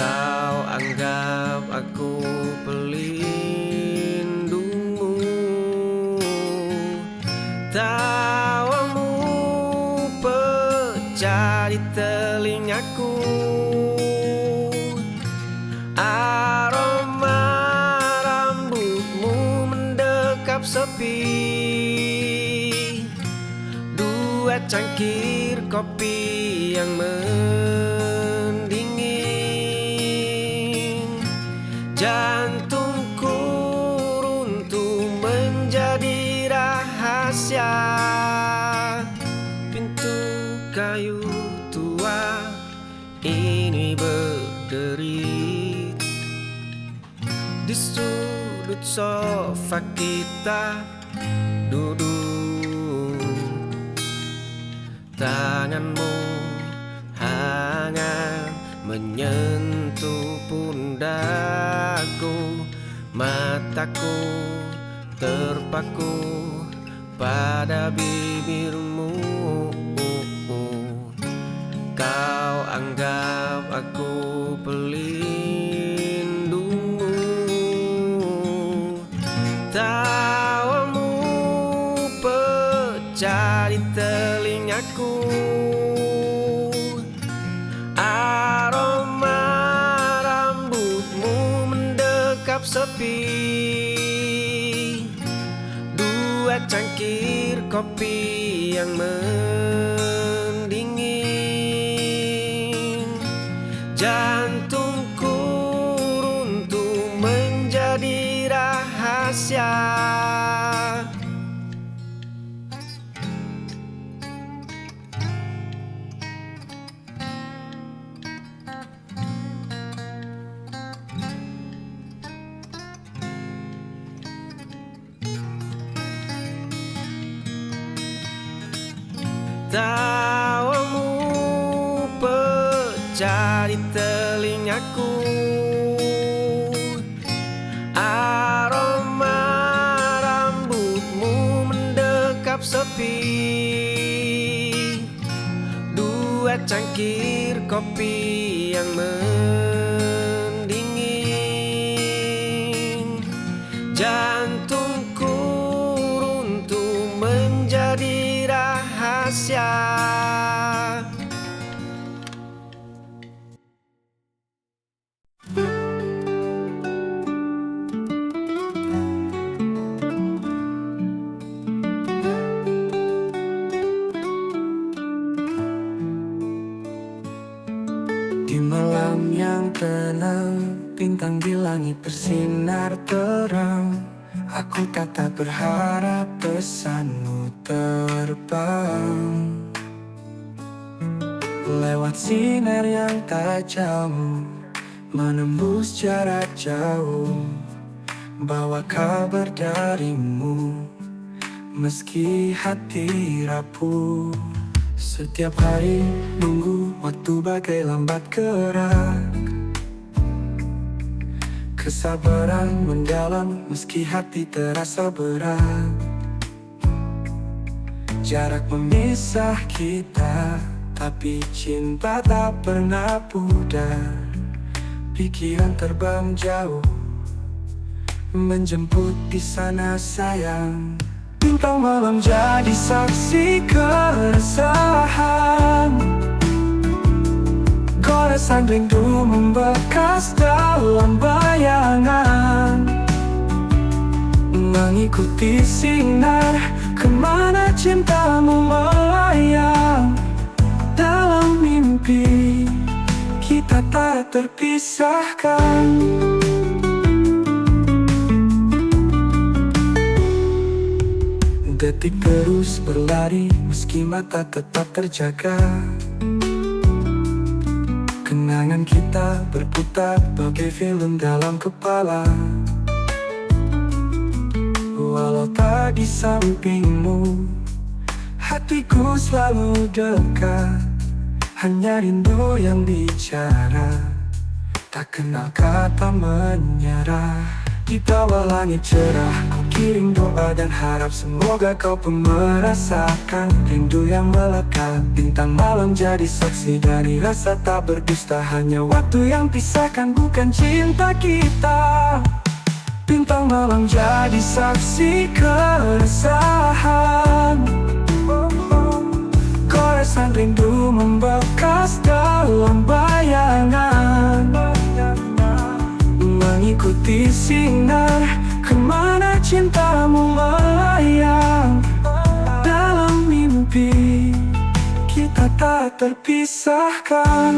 Speaker 4: Kau anggap aku pelindungmu. Tawamu pecah di telingaku. Aroma rambutmu mendekap sepi. Dua cangkir kopi yang mendingin. Jantungku runtuh menjadi rahasia. Pintu kayu tua ini berdiri di sudut sofa kita duduk. Tanganmu hangat tangan menyentuh pundakku, mataku terpaku pada bibirmu. Kau anggap aku pelindungmu, tawamu pecah di telingaku, aroma rambutmu mendekap sepi, dua cangkir kopi yang mendingin, jantungku runtuh menjadi rahasia. Tawamu pecah di telingaku, aroma rambutmu mendekap sepi, dua cangkir kopi yang mendingin, jantungku runtuh menjadi rahasia.
Speaker 2: Di malam yang tenang, bintang di langit bersinar terang. Aku tak berharap pesanmu terbang lewat sinar yang tajam, menembus jarak jauh, bawa kabar darimu meski hati rapuh. Setiap hari nunggu waktu bagai lambat gerak, kesabaran mendalam meski hati terasa berat. Jarak memisah kita, tapi cinta tak pernah pudar. Pikiran terbang jauh, menjemput di sana sayang. Bintang malam jadi saksi keresahan, goresan rindu membekas dalam bayangan. Mengikuti sinar, kemana cintamu melayang. Dalam mimpi, kita tak terpisahkan. Detik terus berlari, meski mata tetap terjaga. Kenangan kita berputar bagai film dalam kepala. Walau tak di sampingmu, hatiku selalu dekat. Hanya rindu yang bicara, tak kenal kata menyerah. Di bawah langit cerah, ku kirim doa dan harap semoga kau pun merasakan rindu yang melekat. Bintang malam jadi saksi dari rasa tak berdusta. Hanya waktu yang pisahkan, bukan cinta kita. Bintang malam jadi saksi keresahan, goresan rindu membekas dalam bayangan. Mengikuti sinar, kemana cintamu melayang. Dalam mimpi, kita tak terpisahkan.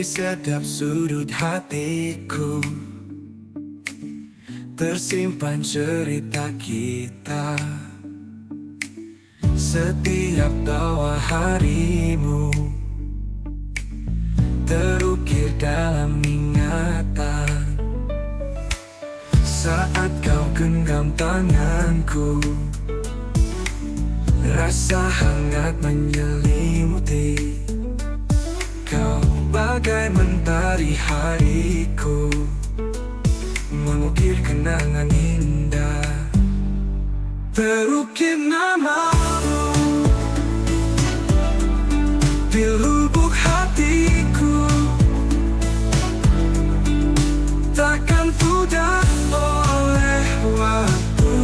Speaker 2: setiap sudut hatiku tersimpan cerita kita. Setiap tawa harimu terukir dalam ingatan. Saat kau genggam tanganku, rasa hangat menyelimuti. Kau bagai mentari hariku, mengukir kenangan indah. Terukir namamu di lubuk hatiku, takkan pudar oleh waktu.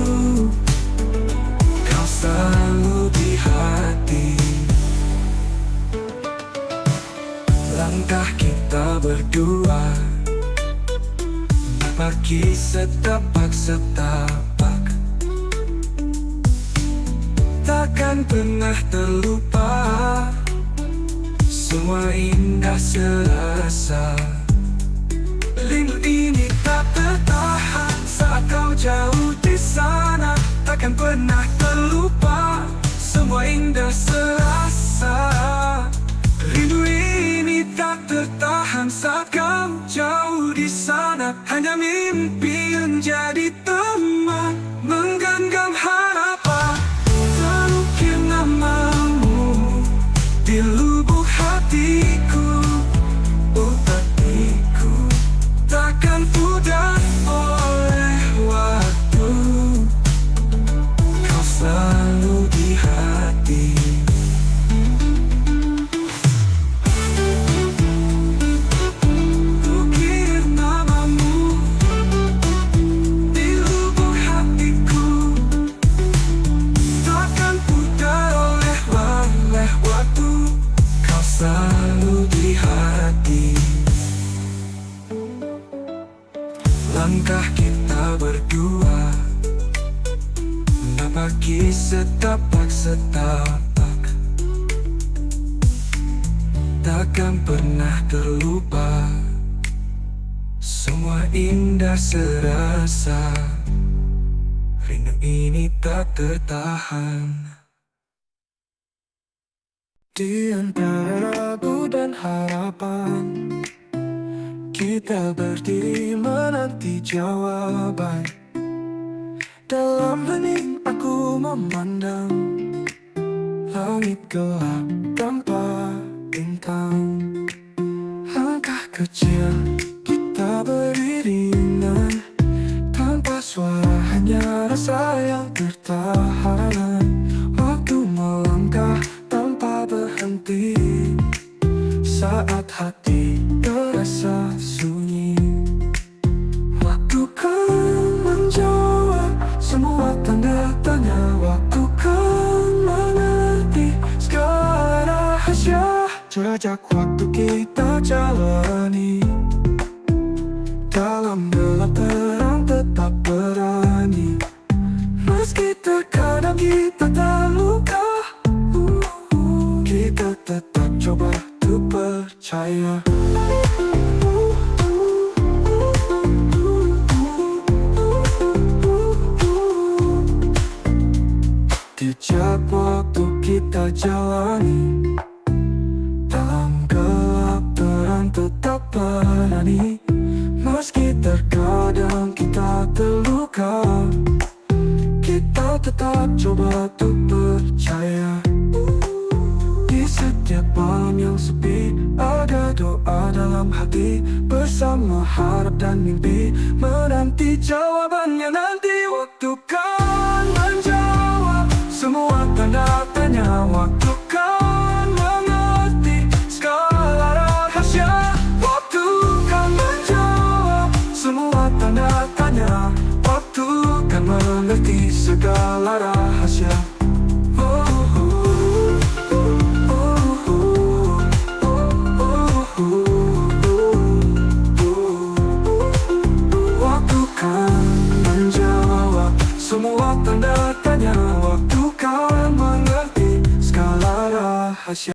Speaker 2: Kau selalu di hati. Langkah kita berdua, pergi setapak-setapak, takkan pernah terlupa. Semua indah serasa. Rindu ini tak tertahan saat kau jauh di sana, takkan pernah terlupa. Semua indah serasa. Rindu ini tak tertahan saat kau jauh di sana. Hanya mimpi yang jadi teman, menggenggam harapan. Terukir namamu di lubuk hatiku, oh hatiku, takkan pudar oleh waktu. Kau selalu di hati. Selalu di hati. Langkah kita berdua, pergi setapak-setapak, takkan pernah terlupa. Semua indah serasa. Rindu ini tak tertahan. Di antara ragu dan harapan, kita berdiri menanti jawaban. Dalam hening aku memandang langit gelap tanpa bintang. Langkah kecil kita beriringan, tanpa suara hanya rasa yang tertahan. Waktu melangkah tanpa berhenti, saat hati terasa sunyi. Waktu kan menjawab semua tanda tanya. Waktu kan mengerti segala rahasia. Jejak waktu kita jalani, dalam gelap terang tetap berani. Meski terkadang kita terluka, kita tetap coba untuk percaya. Jejak waktu kita jalani, dalam gelap terang tetap berani. Meski terkadang kita terluka, kita tetap coba untuk percaya. Di setiap malam yang sepi, ada doa dalam hati. Bersama harap dan mimpi, menanti jawabannya nanti. Waktu kan menjawab semua tanda tanya. Waktu kan mengerti segala rahasia.